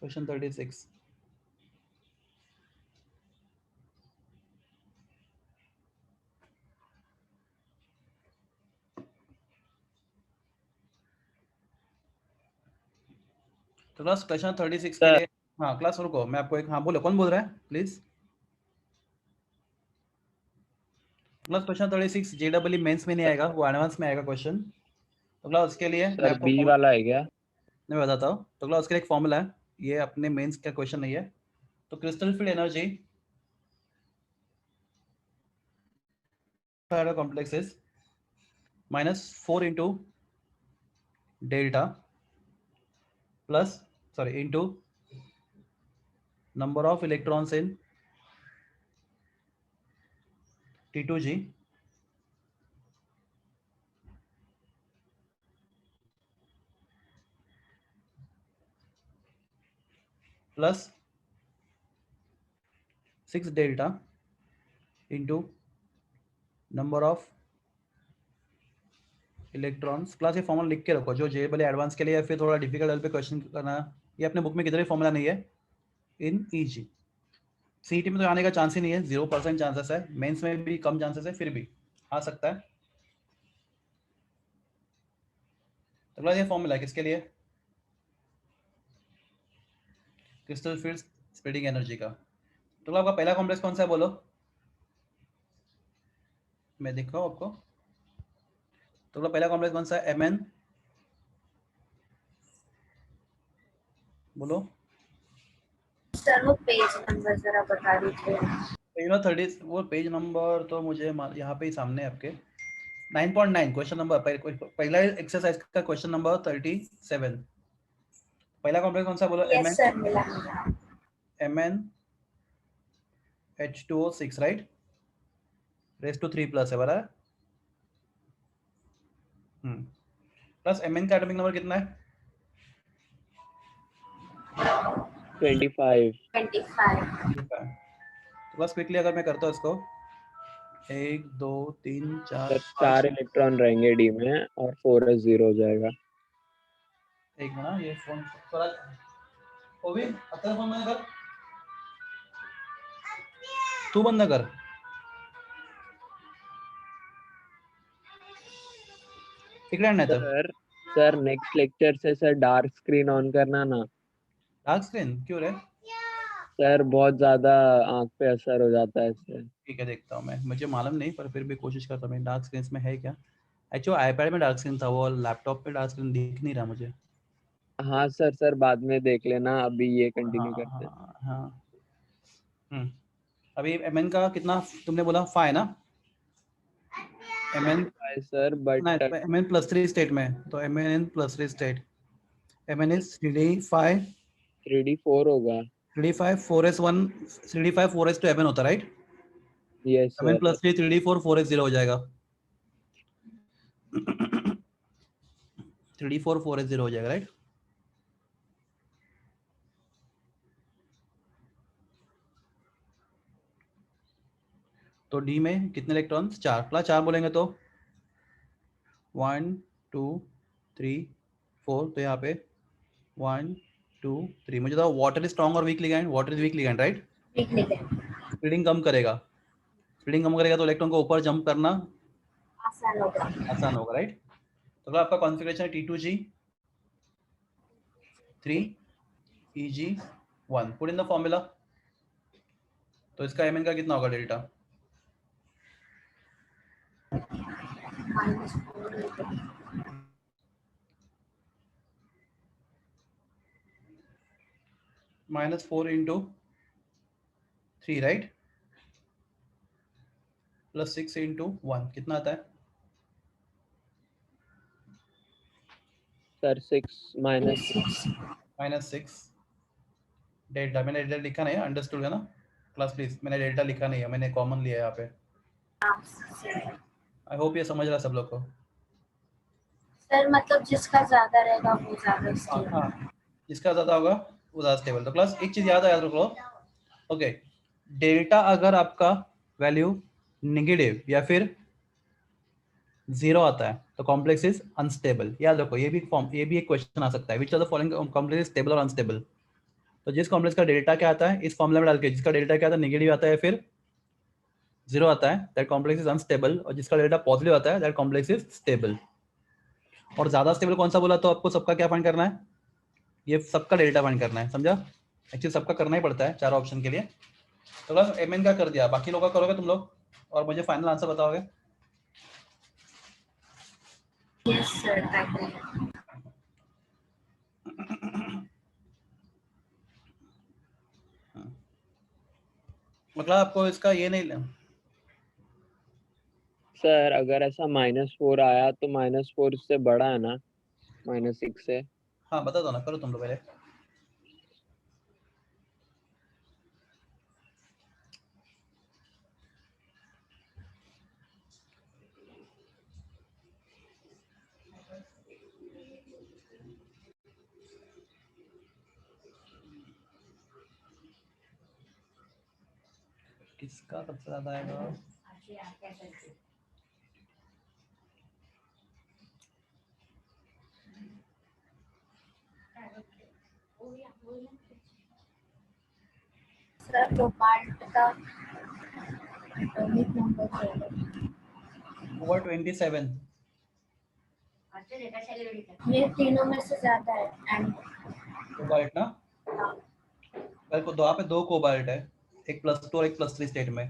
क्वेश्चन 36 तो क्लास क्वेश्चन 36 के लिए, हाँ क्लास रुको, मैं आपको एक, हाँ बोलो, कौन बोल रहा है please? Class question 36 ZW mains में नहीं आएगा, वो एडवांस में आएगा क्वेश्चन। तो क्लास उसके लिए मैं सर आपको बी वाला है क्या? मैं बताता हूँ। तो क्लास उसके लिए एक फॉर्मूला है, ये अपने मेंस का क्वेश्चन नहीं है। तो crystal field energy complex is -4 into delta plus sorry into number of electrons in T2G plus 6 delta into number of electrons. Class ये फॉर्मूला लिख के रखो, जो जे वाले एडवांस के लिए या फिर थोड़ा डिफिकल्ट लेवल पे क्वेश्चन करना, ये अपने बुक में किधर भी फॉर्मूला नहीं है। इन ईजी सीईटी में तो आने का चांस ही नहीं है, 0% चांसेस है। मेंस में भी कम चांसेस है, फिर भी आ सकता है। तो क्लास ये फॉर्मूला किसके लिए? क्रिस्टल फील्ड स्प्लिटिंग एनर्जी का। तो आपका पहला कॉम्प्लेक्स कौन सा है बोलो, मैं दिख रहा हूँ आपको। तो पहला कॉम्प्लेक्स कौन सा है? Mn बोलो। सर वो पेज नंबर जरा बता दीजिए। पेज नंबर 30, वो पेज नंबर तो मुझे यहाँ पे ही सामने है आपके, 9.9 क्वेश्चन नंबर पहला एक्सरसाइज का क्वेश्चन नंबर 37. पहला कॉम्प्लेक्स कौन सा बोला? Yes, Mn sir. मिला. H2O6 right, raise to 3 plus है बराबर. प्लस Mn का एटॉमिक नंबर कितना है? 25. 25. तो बस क्विकली अगर मैं करता हूँ इसको 1 2 3 4 सर 4 5. इलेक्ट्रॉन रहेंगे डी में और 4s 0 हो जाएगा. एक मिनट, ये फोन थोड़ा वो भी अपना फोन बंद कर, तू बंद कर. इकडे नाही तर सर नेक्स्ट लेक्चर से सर डार्क स्क्रीन ऑन करना ना. डार्क स्क्रीन क्यों रे? सर बहुत ज्यादा आंख पे असर हो जाता है इससे. ठीक है, देखता हूँ मैं, मुझे मालूम नहीं पर फिर भी कोशिश करता हूँ. डार्क स्क्रीन में है क्या? एक्चुअली आईपैड में डार्क स्क्रीन था वो, लैपटॉप पे डार्क स्क्रीन दिख नहीं रहा मुझे. हाँ सर बाद में देख लेना, अभी ये कंटिन्यू करते हैं. हाँ. अभी एमएन का कितना तुमने बोला? 5 ना? एमएन सर बट नहीं, एमएन +3 स्टेट में, तो MN +3 state, MN is 3d5 3d4 होगा. 3d5 4s1 3d5 4s to MN होता है right? Yes MN sir. +3 3d4 4s 0 हो जाएगा. 3d4 4s 0 हो जाएगा राइट? तो डी में कितने इलेक्ट्रॉन्स? 4 प्लस 4 बोलेंगे तो 1 2 3 4, तो यहाँ पे 1 2 3. मुझे तो वाटर इज स्ट्रॉन्ग और weak ligand, water is weak ligand right? Weak ligand. Speeding कम करेगा, स्पीडिंग कम करेगा तो इलेक्ट्रॉन को ऊपर जंप करना आसान होगा. आसान होगा राइट? तो अगर आपका कॉन्फ़िगरेशन है T2G 3 EG 1, put in the formula. तो इसका Mn का कितना होगा डेल्टा? -4 इंटू 3 राइट, +6 इंटू 1 कितना आता है? Sir 6 minus -6 delta. मैंने डेल्टा लिखा नहीं है, अंडरस्टूड है ना क्लास प्लीज? मैंने डेल्टा लिखा नहीं है, मैंने कॉमन लिया है यहाँ पे. आई होप ये समझ रहा सब लोग को. सर मतलब जिसका ज्यादा रहेगा वो ज्यादा स्टेबल. हाँ, जिसका ज्यादा होगा वो ज्यादा स्टेबल. तो क्लास एक चीज याद रख लो. ओके, डेल्टा अगर आपका वैल्यू नेगेटिव या फिर 0 आता है तो कॉम्प्लेक्स इज अनस्टेबल. याद रखो, ये भी एक क्वेश्चन आ सकता है. Which of the following complex is stable और अनस्टेबल? तो जिस कॉम्प्लेक्स का डेल्टा क्या आता है इस फॉर्मूला में डाल के, जिसका डेल्टा क्या आता है नेगेटिव आता है फिर 0 आता है, दैट कॉम्प्लेक्स इज अनस्टेबल. और जिसका डेल्टा पॉजिटिव आता है दैट कॉम्प्लेक्स इज स्टेबल. और ज्यादा स्टेबल कौन सा बोला? तो आपको सबका क्या फाइंड करना है? ये सबका डेल्टा फाइंड करना है, समझा? एक्चुअली सबका करना ही पड़ता है चारों ऑप्शन के लिए. तो बस एमएन का कर दिया, बाकी लोग का करोगे तुम लोग और मुझे फाइनल आंसर बताओगे. यस सर, ट्राई करेंगे. मतलब आपको इसका ये नहीं. सर अगर ऐसा -4 आया तो -4 से बड़ा है ना, -6 से. हाँ बता दो ना, करो तुम लोग पहले. किसका सबसे ज्यादा आएगा? सर कोबाल्ट का एटॉमिक नंबर क्या है? ओवर 27. ये तीनों में से ज्यादा है. एंड कोबाल्ट ना, कल को दो पे 2 कोबाल्ट है, एक +2 और एक +3 स्टेट में.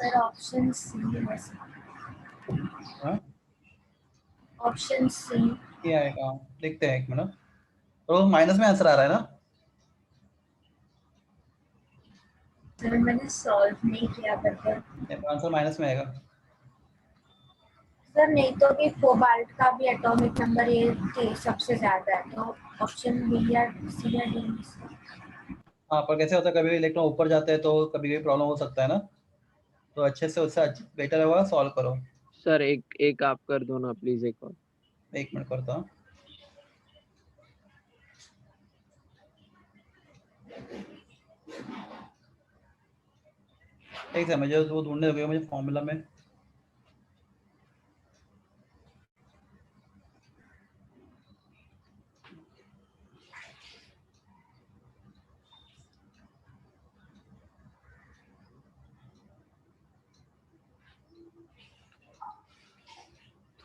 सर ऑप्शन सी है सर। हाँ ऑप्शन सी। ये आएगा, देखते हैं एक मिनट। तो माइनस में आंसर आ रहा है ना? सर मैंने सॉल्व नहीं किया करके। आंसर माइनस में आएगा। सर नहीं तो कि कोबाल्ट का भी एटॉमिक नंबर ये सबसे ज्यादा है, तो ऑप्शन बी या सी या डी में से। हाँ, पर कैसे होता है, कभी इलेक्ट्रॉन ऊपर जाते हैं तो कभी कभी प्रॉब्लम हो सकता है ना, तो अच्छे से उससे बेटर होगा सॉल्व करो। सर एक एक आप कर दो ना प्लीज, एक और। एक मिनट करता हूँ। एक सेकंड, मुझे वो ढूंढने लगे, मुझे फॉर्मूला में।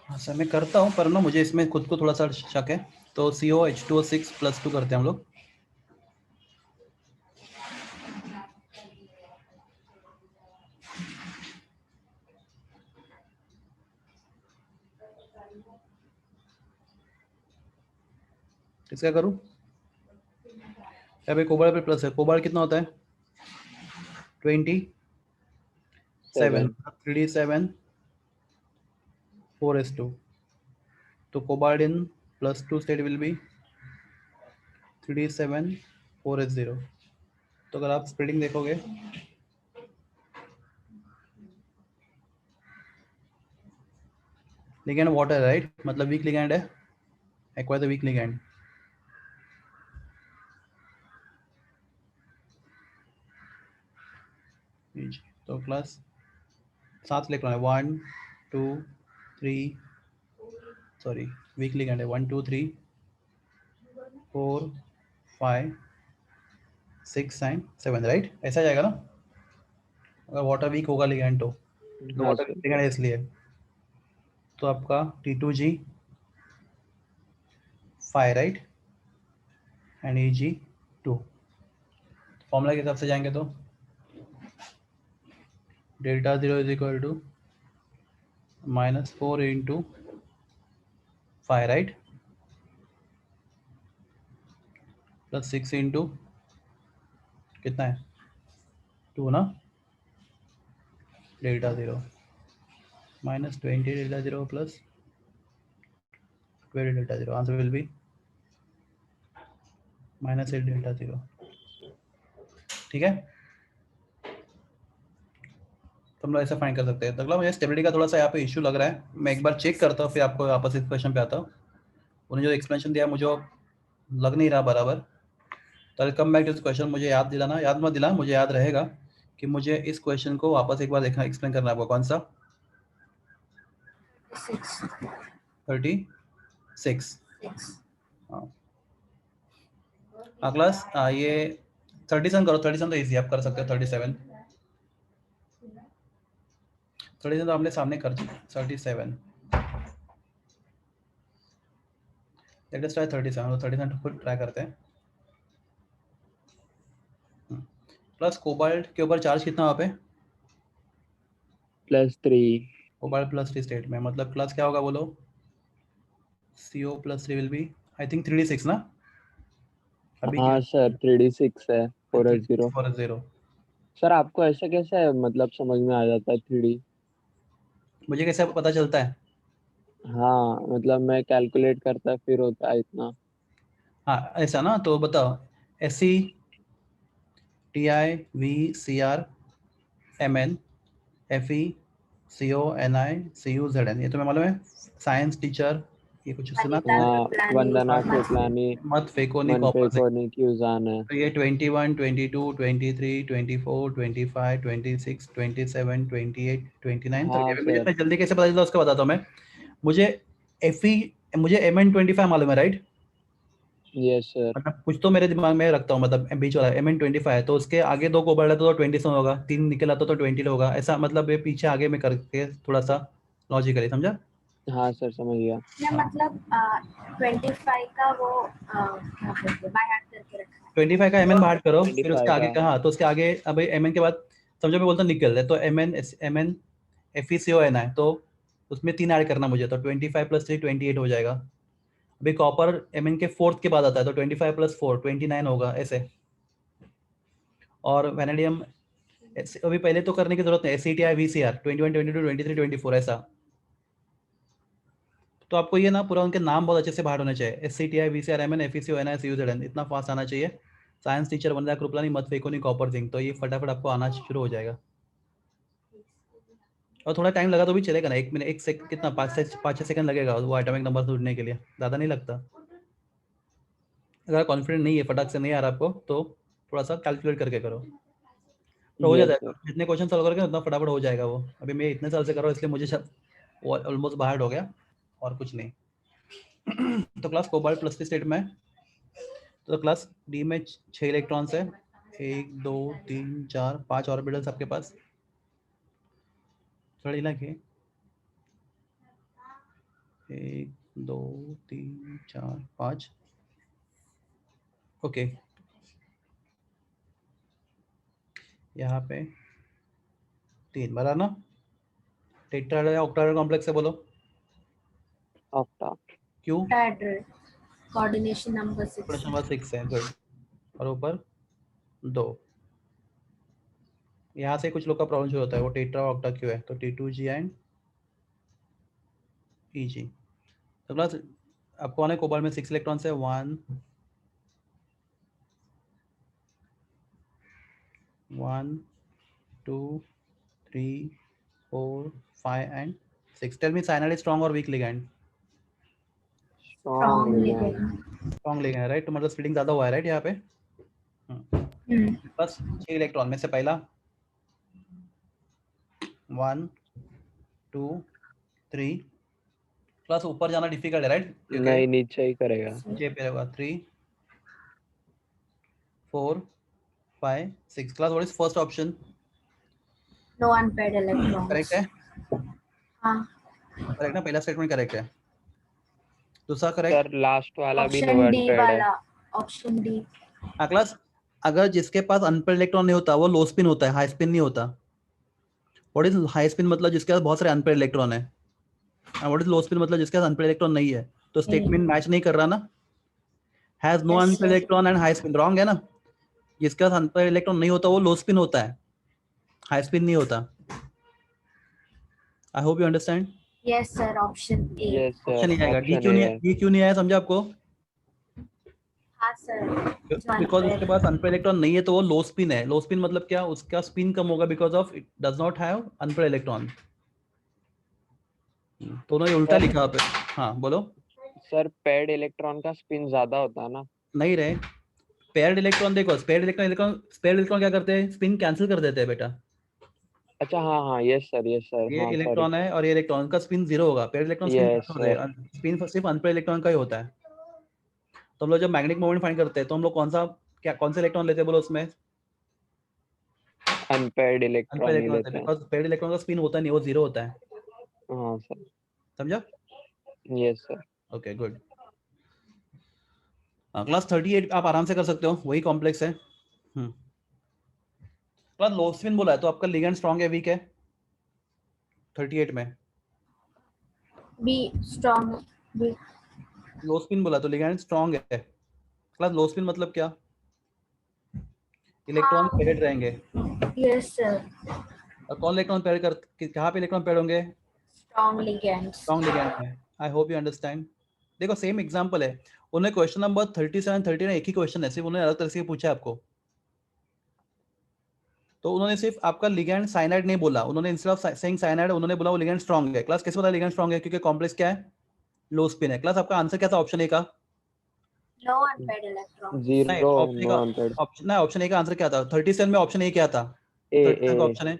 हाँ सर, मैं करता हूँ, पर ना मुझे इसमें खुद को थोड़ा सा शक है। तो COH2O6+2 करते हैं हम लोग। इसका करूँ? अभी कोबाल्ट पे प्लस है, कोबाल्ट कितना होता है? 27, 3D7 4s2। तो cobalt in +2 state will be 3D7 4s0। तो अगर आप स्प्लिटिंग देखोगे, लिगेंड वाटर राइट, मतलब वीक लिगेंड है, एक्वायर द वीक लिगेंड। तो प्लस 7 इलेक्ट्रॉन है, 1 2 3, सॉरी वीक लिगेंड है, 1 2 3 4 5 6 9 7 राइट, ऐसा जाएगा ना? अगर वाटर वीक होगा लिगेंड तो हाँ वाटर सर। लिगेंड है इसलिए। तो आपका T2G 5 right and Eg 2। Formula के हिसाब से जाएंगे तो delta 0 is equal to -4 into 5 right, plus 6 into कितना है 2 ना, delta 0 -20 delta 0 plus 12 delta 0। Answer will be -8 delta 0। ठीक है, तो हम लोग ऐसा फाइंड कर सकते हैं। तो अगला मुझे स्टेबिलिटी का थोड़ा सा यहाँ पे इशू लग रहा है, मैं एक बार चेक करता हूँ, फिर आपको वापस इस क्वेश्चन पे आता हूँ। उन्होंने जो एक्सप्लेनेशन दिया मुझे लग नहीं रहा बराबर। तो come back to this question, मुझे याद दिलाना, याद मत दिला, मुझे याद रहेगा कि मुझे इस क्वेश्चन को वापस एक बार देखना, एक्सप्लेन करना है आपको। कौन सा? 36। हाँ क्लास ये 37 करो, 37 तो इजी आप कर सकते हो। 37 तो आपने सामने कर 37। Let us try 37। तो 37 खुद ट्राई करते हैं। प्लस कोबाल्ट के ऊपर चार्ज कितना वहाँ पे? +3। कोबाल्ट +3 स्टेट में, मतलब प्लस क्या होगा बोलो? CO+3 will B I think 3D6 ना? अभी हाँ सर 3D6 है 4s0। 4s0। सर आपको ऐसा कैसे मतलब समझ में आ जाता है 3D? मुझे कैसे पता चलता है? हाँ मतलब मैं कैलकुलेट करता फिर होता है इतना। हाँ ऐसा ना, तो बताओ। SC TI VCR MN FE CO NI CU ZN, ये तो मैं मालूम है, साइंस टीचर, ये कुछ सुना तुमने? हाँ वंदना कृपलानी, मत फेंको नहीं कॉपर से। मनफे को निक्यूजान है। तो ये 21 22 23 24 25 26 27 28 29 हाँ 30। मुझे सर। इतना जल्दी कैसे पता चला उसका बताता हूँ मैं। मुझे FE, मुझे MN25 मालूम है राइट, यस सर। मतलब कुछ तो मेरे दिमाग में रखता हूँ, मतलब बीच वाला MN25 है, तो उसके आगे 2 कोबाल्ट है तो 27 होगा, 3 निकल आता तो 20 होगा, ऐसा मतलब ये पीछे आगे में करके थोड़ा सा लॉजिकली समझा। हाँ सर समझ गया। या मतलब 25 का वो क्या बोलते हैं, बाय हार्ट करके रखा है। 25 का MN बाहर करो, फिर उसके 25 आगे का। का, हाँ तो उसके आगे अब MN के बाद समझो मैं बोलता हूँ निकल है तो Mn FeCO है तो उसमें 3 ऐड करना मुझे, तो 25 + 3 28 हो जाएगा। अभी कॉपर Mn के फोर्थ के बाद आता है तो 25 + 4 29 होगा ऐसे। और वैनेडियम अभी पहले तो करने की जरूरत नहीं, SCTI VCR 21 22 23 24 ऐसा। तो आपको ये ना पूरा उनके नाम बहुत अच्छे से बाहर होने चाहिए, SCTI VCR MN FeCO NI CuZn, इतना फास्ट आना चाहिए। साइंस टीचर बन रहा है कृपलानी, मत फेंको नहीं कॉपर जिंक, तो ये फटाफट आपको आना शुरू हो जाएगा। और थोड़ा टाइम लगा तो भी चलेगा ना, 1 मिनट 1 सेकंड कितना 5-6 सेकंड लगेगा वो एटॉमिक नंबर ढूंढने के लिए, ज़्यादा नहीं लगता। अगर कॉन्फिडेंट नहीं है, फटाक से नहीं आ रहा आपको, तो थोड़ा सा कैलकुलेट करके करो तो हो यस जाता है। सर। जितने क्वेश्चन सॉल्व करोगे उतना फटाफट हो जाएगा वो। अभी मैं इतने साल से कर रहा हूँ इसलिए मुझे वो ऑलमोस्ट बाहर हो गया और कुछ नहीं। तो क्लास कोबाल्ट +3 स्टेट में, तो क्लास डी में 6 इलेक्ट्रॉन्स है, 1 2 3 4 5 ऑर्बिटल्स आपके पास। थोड़ी लगे 1 2 3 4 5 ओके। यहाँ पे 3 बराबर ना। टेट्राहेड्रल या ऑक्टाहेड्रल कॉम्प्लेक्स है, बोलो ऑक्टा। क्यों? Octahedral. Coordination number 6. Question number 6 है, गुड। और ऊपर 2, यहाँ से कुछ लोग का प्रॉब्लम शुरू होता है, वो टेट्रा ऑक्टा क्यों है, तो T2G एंड EG। तो क्लास आपको आना है कोबाल्ट में 6 इलेक्ट्रॉन्स है, 1 1 2 3 4 5 and 6। Tell me cyanide is strong और weak ligand? Strong ligand. Strong ligand है, राइट। तो मतलब स्प्लिटिंग ज्यादा हुआ है, राइट यहाँ पे। बस 6 इलेक्ट्रॉन में से पहला 1 2 3, क्लास ऊपर जाना डिफिकल्ट है, राइट, क्योंकि नहीं, नीचे ही करेगा। नीचे पे होगा। 3 4 5 6। Class what is first option? No unpaired electrons. Correct है, हाँ. करेक्ट ना, पहला स्टेटमेंट करेक्ट है। दूसरा करेक्ट। सर लास्ट वाला भी नो Option D अनपेयर्ड है। वाला. Option D. हाँ क्लास, अगर जिसके पास अनपेड इलेक्ट्रॉन नहीं होता वो लो स्पिन होता है, हाई स्पिन नहीं होता। What is high spin? मतलब जिसके पास बहुत सारे अनपेड इलेक्ट्रॉन है। और व्हाट इज लो स्पिन? मतलब जिसके पास अनपेड इलेक्ट्रॉन नहीं है। तो स्टेटमेंट मैच नहीं कर रहा ना, has no Yes, unpaid sir. Electron and high spin, wrong है ना। जिसके पास अनपेड इलेक्ट्रॉन नहीं होता वो लो स्पिन होता है, हाई स्पिन नहीं होता। I hope you understand. Yes, sir. Option A. Yes option sir, नहीं आएगा, डी ऑप्शन क्यों ए नहीं, है। डी क्यों नहीं आया समझा आपको? हाँ sir. बिकॉज उसके पास अनपेड इलेक्ट्रॉन नहीं है तो वो लो स्पिन है। लो स्पिन मतलब क्या, उसका स्पिन कम होगा because of it does not have unpaired electron. तो उन्होंने उल्टा सर लिखा पे। हाँ बोलो। सर पेड इलेक्ट्रॉन का स्पिन ज्यादा होता है ना। नहीं रहे, पेयर्ड इलेक्ट्रॉन देखो, पेयर्ड इलेक्ट्रॉन क्या करते हैं, स्पिन कैंसिल कर देते हैं बेटा। अच्छा, हाँ हाँ, यस सर, ये हाँ सॉरी। इलेक्ट्रॉन है और ये इलेक्ट्रॉन का स्पिन 0 होगा, paired electron spin yes cancel होते सर। हैं, स्पिन सिर्फ अनपेयर्ड इलेक्ट्रॉन का ही होता है। तो हम लोग जब मैग्नेटिक मोमेंट फाइंड करते हैं तो हम लोग कौन सा इलेक्ट्रॉन लेते हैं बोलो उसमें? अनपेयर्ड अनपेयर्ड इलेक्ट्रॉन ही इलेक्ट्रॉन होता है, लेते हैं। बिकॉज पेयर्ड इलेक्ट्रॉन का स्पिन होता नहीं, वो 0 होता है। हाँ सर। समझा? Yes sir. Okay good. Class 38 आप आराम से कर सकते हो, वही कॉम्प्लेक्स है। क्लास लो स्पिन बोला है तो आपका लिगेंड स्ट्रॉन्ग है वीक है 38 में? B. Strong. B. लो स्पिन बोला तो लिगेंड स्ट्रॉन्ग है। क्लास लो स्पिन मतलब क्या? इलेक्ट्रॉन हाँ. पेयर्ड रहेंगे। Yes, sir. और कौन इलेक्ट्रॉन पेयर कर, कहाँ पे इलेक्ट्रॉन पेयर होंगे? Strong ligands. स्ट्रॉन्ग लिगैंड में। I hope you understand. देखो सेम एग्जांपल है, उन्होंने क्वेश्चन नंबर 37 39 एक ही क्वेश्चन है, सिर्फ उन्होंने अलग तरह से पूछा है आपको। तो उन्होंने सिर्फ आपका लिगैंड साइनाइड नहीं बोला, उन्होंने इंस्टेड ऑफ सेइंग साइनाइड उन्होंने बोला वो लिगैंड स्ट्रॉन्ग है। क्लास कैसे पता लिगैंड स्ट्रॉन्ग है? क्योंकि कॉम्प्लेक्स क्या है, लो स्पिन है। क्लास आपका आंसर क्या था ऑप्शन ए का? No unpaired electrons. नहीं, जीरो, ऑप्शन ए नो का अनपेयर्ड। ऑप्शन ए का आंसर क्या था? 37 में ऑप्शन ए क्या था? ए 37 का ए ऑप्शन है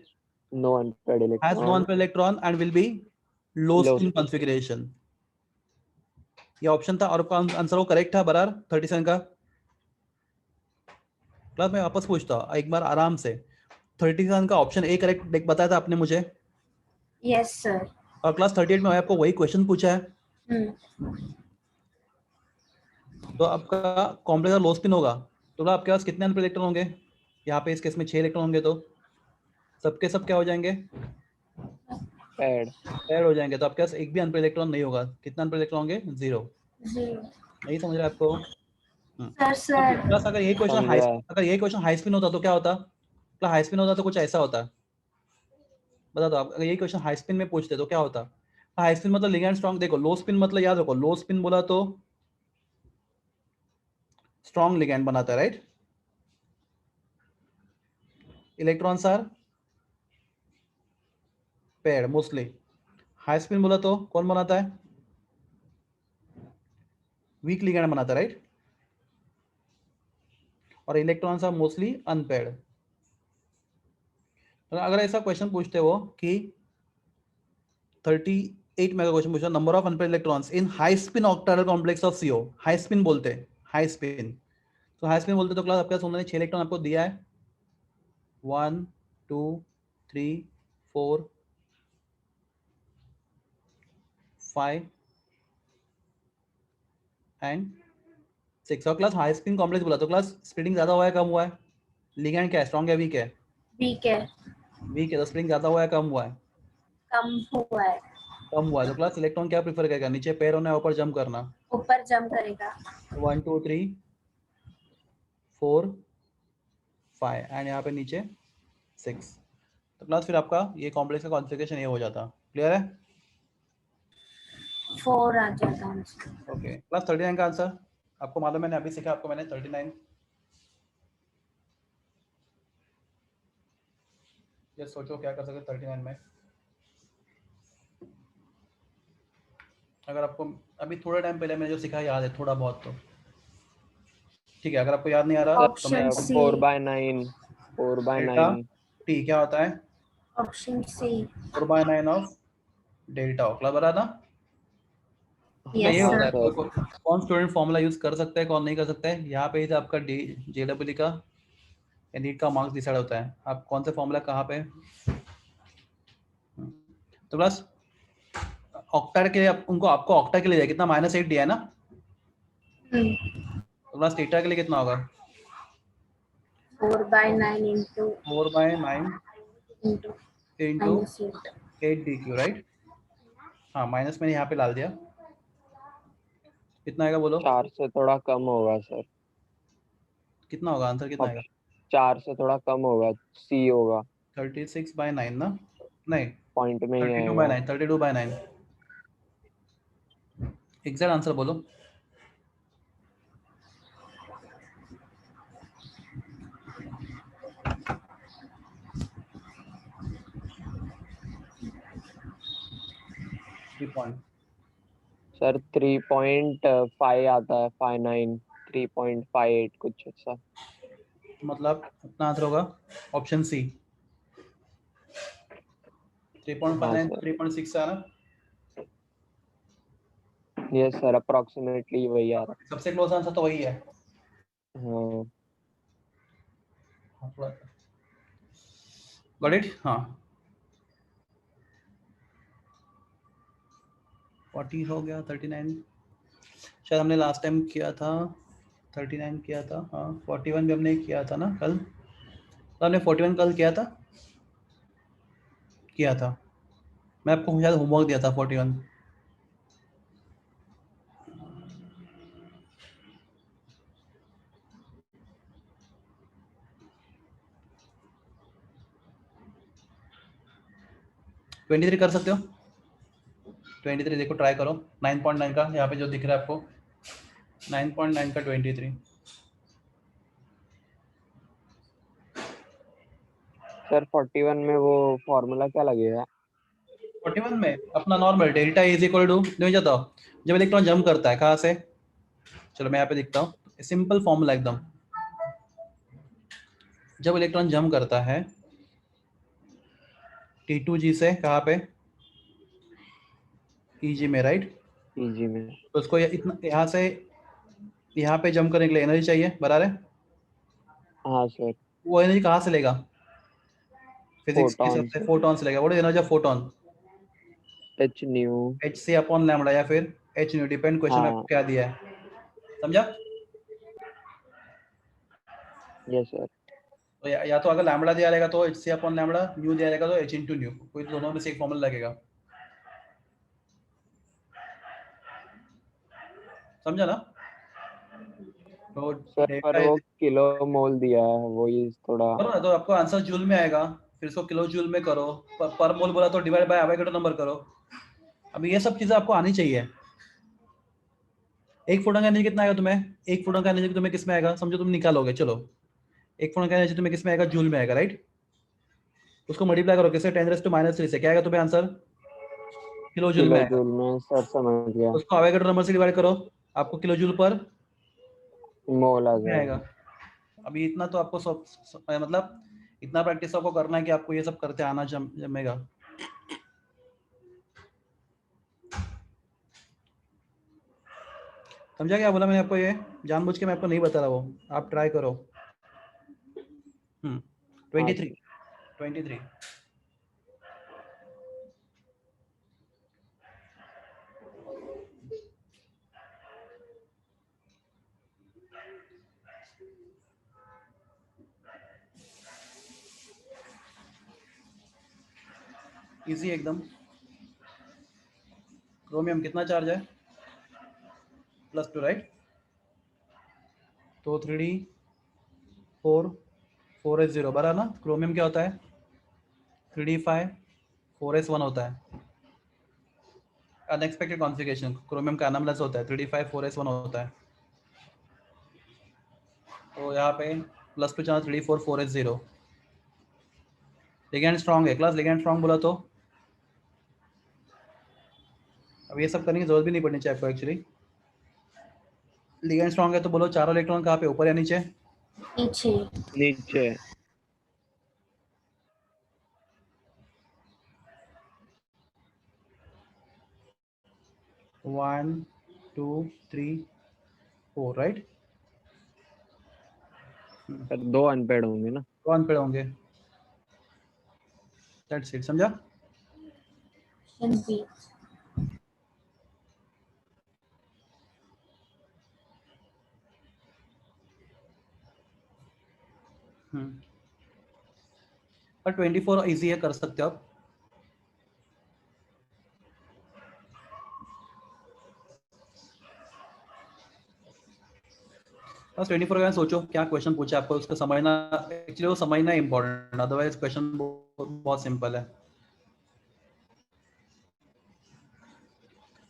no unpaired has no electron, unpaired electron and will be low low spin spin. Configuration. ये ऑप्शन था और आपका आंसर वो करेक्ट था बराबर 37 का। क्लास मैं वापस पूछता हूँ एक बार आराम से, 37 का ऑप्शन ए करेक्ट बताया था आपने मुझे, Yes, sir. और क्लास 38 में आपको वही क्वेश्चन पूछा है। तो आपका कॉम्प्लेक्स लो स्पिन होगा तो आपके पास कितने अनपेयर्ड इलेक्ट्रॉन होंगे? यहाँ पे इस केस में 6 इलेक्ट्रॉन होंगे। तो सबके सब क्या हो जाएंगे, पेड। पेयर हो जाएंगे, तो आपके पास एक भी अनपेयर इलेक्ट्रॉन नहीं होगा। कितना अनपेयर इलेक्ट्रॉन होंगे, 0। 0 नहीं समझ रहे आपको? सर प्लस अगर ये क्वेश्चन हाई, समझा। अगर ये क्वेश्चन हाई स्पिन होता तो क्या होता, प्लस हाई स्पिन होता तो कुछ ऐसा होता, बता दो आप। अगर ये क्वेश्चन हाई स्पिन में पूछते तो क्या होता? हाई स्पिन मतलब लिगेंड स्ट्रॉन्ग, देखो लो स्पिन मतलब याद रखो, लो स्पिन बोला तो स्ट्रॉन्ग लिगेंड बनाता है, right? Electrons are pair mostly. High spin बोला तो कौन बनाता है, वीक लिगेंड बनाता है, राइट? और इलेक्ट्रॉन्स आर मोस्टली अनपेयर्ड। अगर ऐसा क्वेश्चन पूछते हो कि 38 में क्वेश्चन पूछा, number of unpaired electrons in high spin ऑक्टाइडल complex of CO, high spin बोलते हैं, हाई स्पिन। तो हाई स्पिन बोलते तो क्लास आपके पास उन्होंने 6 इलेक्ट्रॉन आपको दिया है, 1 2 3 4 5 एंड 6। और क्लास हाई स्पिन कॉम्प्लेक्स बोला तो क्लास स्प्लिटिंग ज्यादा हुआ है कम हुआ है, लिगेंड क्या है, स्ट्रॉन्ग है वीक है? वीक है, वीक है, तो स्प्लिटिंग ज्यादा हुआ है कम हुआ है? कम हुआ है, कम हुआ है। तो क्लास इलेक्ट्रॉन क्या प्रीफर करेगा, नीचे पैर होना है ऊपर जंप करना? ऊपर जंप करेगा। 1 2 3 4 5 एंड यहाँ पे नीचे 6। तो क्लास फिर आपका ये कॉम्प्लेक्स का कॉन्फ़िगरेशन ये हो जाता। क्लियर है? 4 आ जाता आंसर। ओके, क्लास 39 का आंसर आपको मालूम, मैंने अभी सीखा आपको, मैंने 39। ये सोचो क्या कर सकते 39 में। अगर आपको अभी थोड़ा टाइम पहले मैंने जो सीखा याद है थोड़ा बहुत तो ठीक है, अगर आपको याद नहीं आ रहा तो मैं ऑप्शन सी। 4/9, 4/9। डेल्टा टी क्या होता है, option C. 4/9 of delta club बता ना। मैं ये यस हाँ होता है सर। सर। कौन स्टूडेंट फॉर्मूला यूज कर सकता है कौन नहीं कर सकता है, यहाँ पे ही आपका JEE का या नीट का मार्क्स डिसाइड होता है, आप कौन सा फॉर्मूला कहाँ पे। तो बस ऑक्टेट के लिए उनको आपको ऑक्टा के लिए कितना -8 दिया है ना, तो बस थीटा के लिए कितना होगा 4/9 into 4/9 into into -8। 8 DQ, right? हाँ, माइनस मैंने यहाँ पे डाल दिया, कितना आएगा बोलो, 4 से थोड़ा कम होगा सर। कितना होगा आंसर, कितना आएगा? 4 से थोड़ा कम होगा, सी होगा। 36/9 ना, नहीं पॉइंट में ही आएगा। 32/9, 32/9। एग्जैक्ट आंसर बोलो। सर 3.5 आता है, 59, 3.58 कुछ ऐसा। मतलब अपना आंसर होगा ऑप्शन सी, हाँ 3.59 सर। 3.6 है ना। यस सर, अप्रोक्सीमेटली वही आ रहा सबसे क्लोज आंसर तो वही है। है। हाँ गॉट इट, हाँ 40 हो गया, 39 शायद हमने लास्ट टाइम किया था, 39 किया था, हाँ 41 भी हमने किया था ना कल, तो हमने 41 कल किया था, मैं आपको शायद होमवर्क दिया था 41। ट्वेंटी थ्री कर सकते हो, 23 देखो ट्राई करो, 9.9 का यहाँ पे जो दिख रहा है आपको 9.9 का 23। सर, 41 में वो फॉर्मूला क्या लगेगा? 41 में अपना normal delta is equal to, नहीं जाता जब इलेक्ट्रॉन जंप करता है कहाँ से, चलो मैं यहाँ पे दिखता हूँ, सिंपल फॉर्मूला एकदम, जब इलेक्ट्रॉन जंप करता है T2G से कहाँ पे, EG में, राइट? पीजी में। तो उसको इतना यहाँ से यहाँ पे जंप करने के लिए एनर्जी चाहिए, बराबर है? हाँ सर। वो एनर्जी कहाँ से लेगा, फिजिक्स के हिसाब फोटॉन से से। फोटॉन से लेगा। What is energy of photon, H new. hc/λ या फिर h न्यू, डिपेंड क्वेश्चन में हाँ। आपको क्या दिया है, समझा? Yes sir. तो तो या तो अगर लैम्बडा दिया रहेगा तो HC अपॉन लैम्बडा, न्यू दिया रहेगा तो H इंटू न्यू, कोई दोनों में से एक फॉर्मूला लगेगा। समझा ना? तो सर पर डेल्टा वो किलो मोल दिया है, वही थोड़ा करो ना, तो आपको आंसर जूल में आएगा, फिर इसको किलो जूल में करो, पर मोल बोला तो डिवाइड बाय एवोगाड्रो नंबर करो। अब ये सब चीजें आपको आनी चाहिए। एक फोटोन का एनर्जी कितना आएगा तुम्हें? एक फोटोन का एनर्जी तुम्हें किस में आएगा? समझो तुम निकालोगे, चलो एक फोटोन का एनर्जी तुम्हें किस में आएगा? जूल में आएगा, राइट? उसको मल्टीप्लाई करो किससे? 10⁻³ से, क्या आएगा तुम्हें आंसर? किलो जूल में किलो आएगा। जूल में। सर समझ गया, उसको एवोगाड्रो नंबर से डिवाइड करो, आपको किलो जूल पर मोल आ में जाएगा। आएगा। अभी इतना तो आपको मतलब इतना प्रैक्टिस आपको करना है कि आपको ये सब करते आना जमेगा। समझा क्या बोला मैंने आपको? ये जानबूझ के मैं आपको नहीं बता रहा, वो आप ट्राई करो। 23 23 इजी एकदम। क्रोमियम कितना चार्ज है? +2, राइट? तो 3d4 4s0 बराबर ना? क्रोमियम क्या होता है? 3d5 4s1 होता है। अनएक्सपेक्टेड कॉन्फ़िगरेशन, क्रोमियम का अनोमलस होता है, 3d5 4s1 होता है। तो यहाँ पे +2 charge 3d4 4s0। Ligand strong है क्लास, लिगेंड स्ट्रॉन्ग बोला तो अब ये सब करने की जरूरत भी नहीं पड़नी चाहिए आपको एक्चुअली। लिगेंड स्ट्रॉन्ग है तो बोलो चारों इलेक्ट्रॉन कहाँ पे, ऊपर या नीचे? नीचे। नीचे। 1 2 3 4, राइट? सर 2 अनपेड होंगे ना? कौन पे होंगे? दैट्स इट, समझा? Option B. पर 24 इजी है, कर सकते हो आप। बस 24 का सोचो क्या क्वेश्चन पूछा आपको, उसको समझना, एक्चुअली वो समझना इंपॉर्टेंट, अदरवाइज क्वेश्चन बहुत सिंपल है।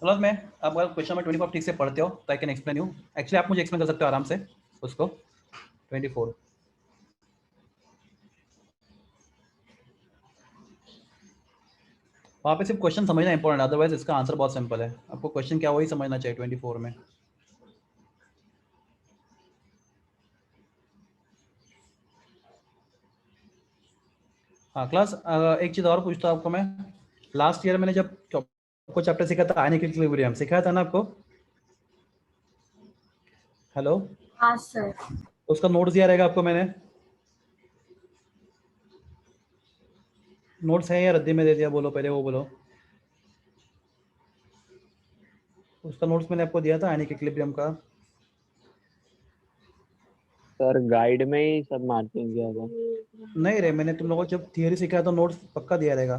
प्लस में आप अगर क्वेश्चन में 24 ठीक से पढ़ते हो तो I can explain you. Actually आप मुझे एक्सप्लेन कर सकते हो आराम से उसको 24। वहाँ पे सिर्फ क्वेश्चन समझना इंपॉर्टेंट, अदरवाइज इसका आंसर बहुत सिंपल है। आपको क्वेश्चन क्या वही समझना चाहिए 24 में। हाँ क्लास, एक चीज़ और पूछता हूँ आपको मैं। लास्ट ईयर मैंने जब आपको चैप्टर सीखा था आयनिक इक्विलिब्रियम, सिखाया था ना आपको? हेलो? हाँ सर। उसका नोट्स दिया रहेगा आपको मैंने। नोट्स है या रद्दी में दे दिया? बोलो पहले, वो बोलो। उसका नोट्स मैंने आपको दिया था आयनिक इक्विलिब्रियम का। सर गाइड में ही सब मार्किंग किया था। नहीं रे, मैंने तुम लोगों को जब थियरी सिखाया तो नोट्स पक्का दिया रहेगा।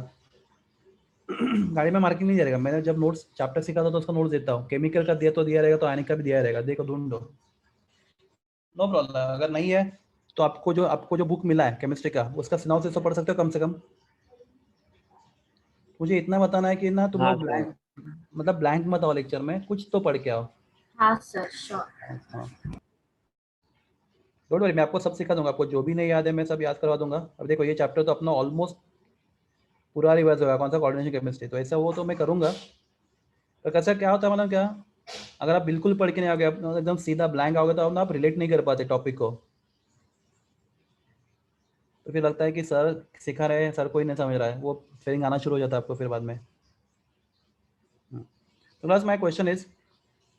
गाड़ी में मार्किंग नहीं दिया रहेगा। मैंने जब नोट्स चैप्टर सीखा था तो उसका नोट्स देता हूँ। केमिकल का दिया तो दिया रहेगा, तो आयनिक का भी दिया रहेगा, देखो ढूंढ लो। नो प्रॉब्लम, अगर नहीं है तो आपको जो बुक मिला है केमिस्ट्री का, उसका सिनॉप्सिस तो पढ़ सकते हो कम से कम। मुझे इतना बताना है कि ना तुम हाँ लोग सर। ब्लैंक, मतलब ब्लैंक मत आओ लेक्चर में, कुछ तो पढ़ के आओ। हाँ सर, श्योर। हाँ, डोंट वरी, मैं आपको सब सिखा दूंगा। आपको जो भी नहीं याद है मैं सब याद करवा दूंगा। अब देखो ये चैप्टर तो अपना ऑलमोस्ट पूरा रिवाइज होगा, कौन सा? Coordination chemistry. तो ऐसा वो तो मैं करूंगा, पर कैसा क्या होता है मतलब क्या, अगर आप बिल्कुल पढ़ के नहीं आओगे, आप एकदम सीधा ब्लैंक आओगे तो आप रिलेट नहीं कर पाते टॉपिक को। तो फिर लगता है कि सर सिखा रहे हैं, सर कोई नहीं समझ रहा है, वो फीलिंग आना शुरू हो जाता है आपको फिर बाद में। तो लास्ट माय क्वेश्चन इज,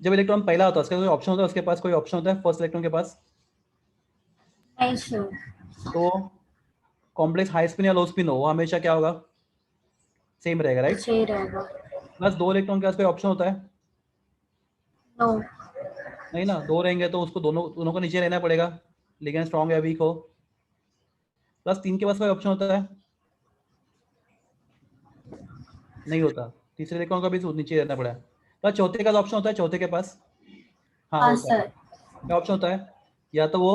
जब इलेक्ट्रॉन पहला होता है उसका कोई ऑप्शन होता है, उसके पास कोई ऑप्शन होता है फर्स्ट इलेक्ट्रॉन के पास? नहीं सर। तो कॉम्प्लेक्स हाई स्पिन या लो स्पिन हो, वो हमेशा क्या होगा? सेम रहेगा, राइट? नीचे ही रहेगा। प्लस दो इलेक्ट्रॉन के पास कोई ऑप्शन होता है? नो। नहीं ना, दो रहेंगे तो उसको दोनों दोनों को नीचे रहना पड़ेगा, लिगेंड स्ट्रॉन्ग या वीक हो। प्लस 3 के पास कोई ऑप्शन होता है? नहीं होता, तीसरे इलेक्ट्रॉन का भी नीचे रहना पड़ा। प्लस चौथे का ऑप्शन होता है, चौथे के पास? हाँ हाँ होता है। सर, क्या ऑप्शन होता है? या तो वो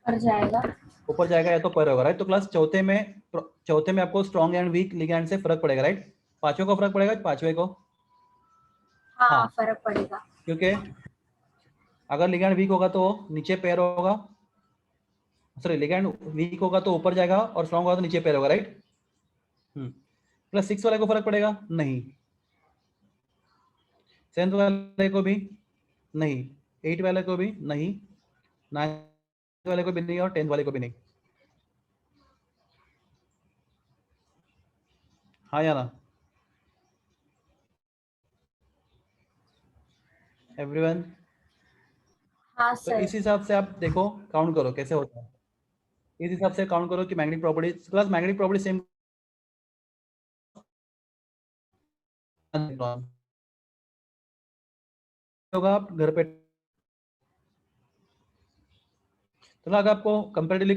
ऊपर जाएगा। ऊपर जाएगा या तो पर होगा, राइट। तो क्लास चौथे में आपको स्ट्रॉन्ग एंड वीक लिगैंड से फर्क पड़ेगा, राइट। पांचवें को फर्क पड़ेगा, पांचवें को? हाँ, हाँ। फर्क पड़ेगा। क्योंकि अगर लिगैंड वीक होगा तो नीचे पैर होगा, सॉरी लिगैंड वीक होगा तो ऊपर जाएगा और स्ट्रॉन्ग होगा तो नीचे पैर होगा, राइट। प्लस 6 वाले को फर्क पड़ेगा? नहीं। 7th वाले को भी नहीं, 8 वाले को भी नहीं, 9 वाले को भी नहीं और 10th वाले को भी नहीं। हाँ या ना एवरीवन? हाँ तो सर। इस हिसाब से आप देखो, काउंट करो कैसे होता है। इस हिसाब से काउंट करो कि magnetic property, class magnetic property same होगा। आप घर पे, तो अगर आपको कंपेरेटिवली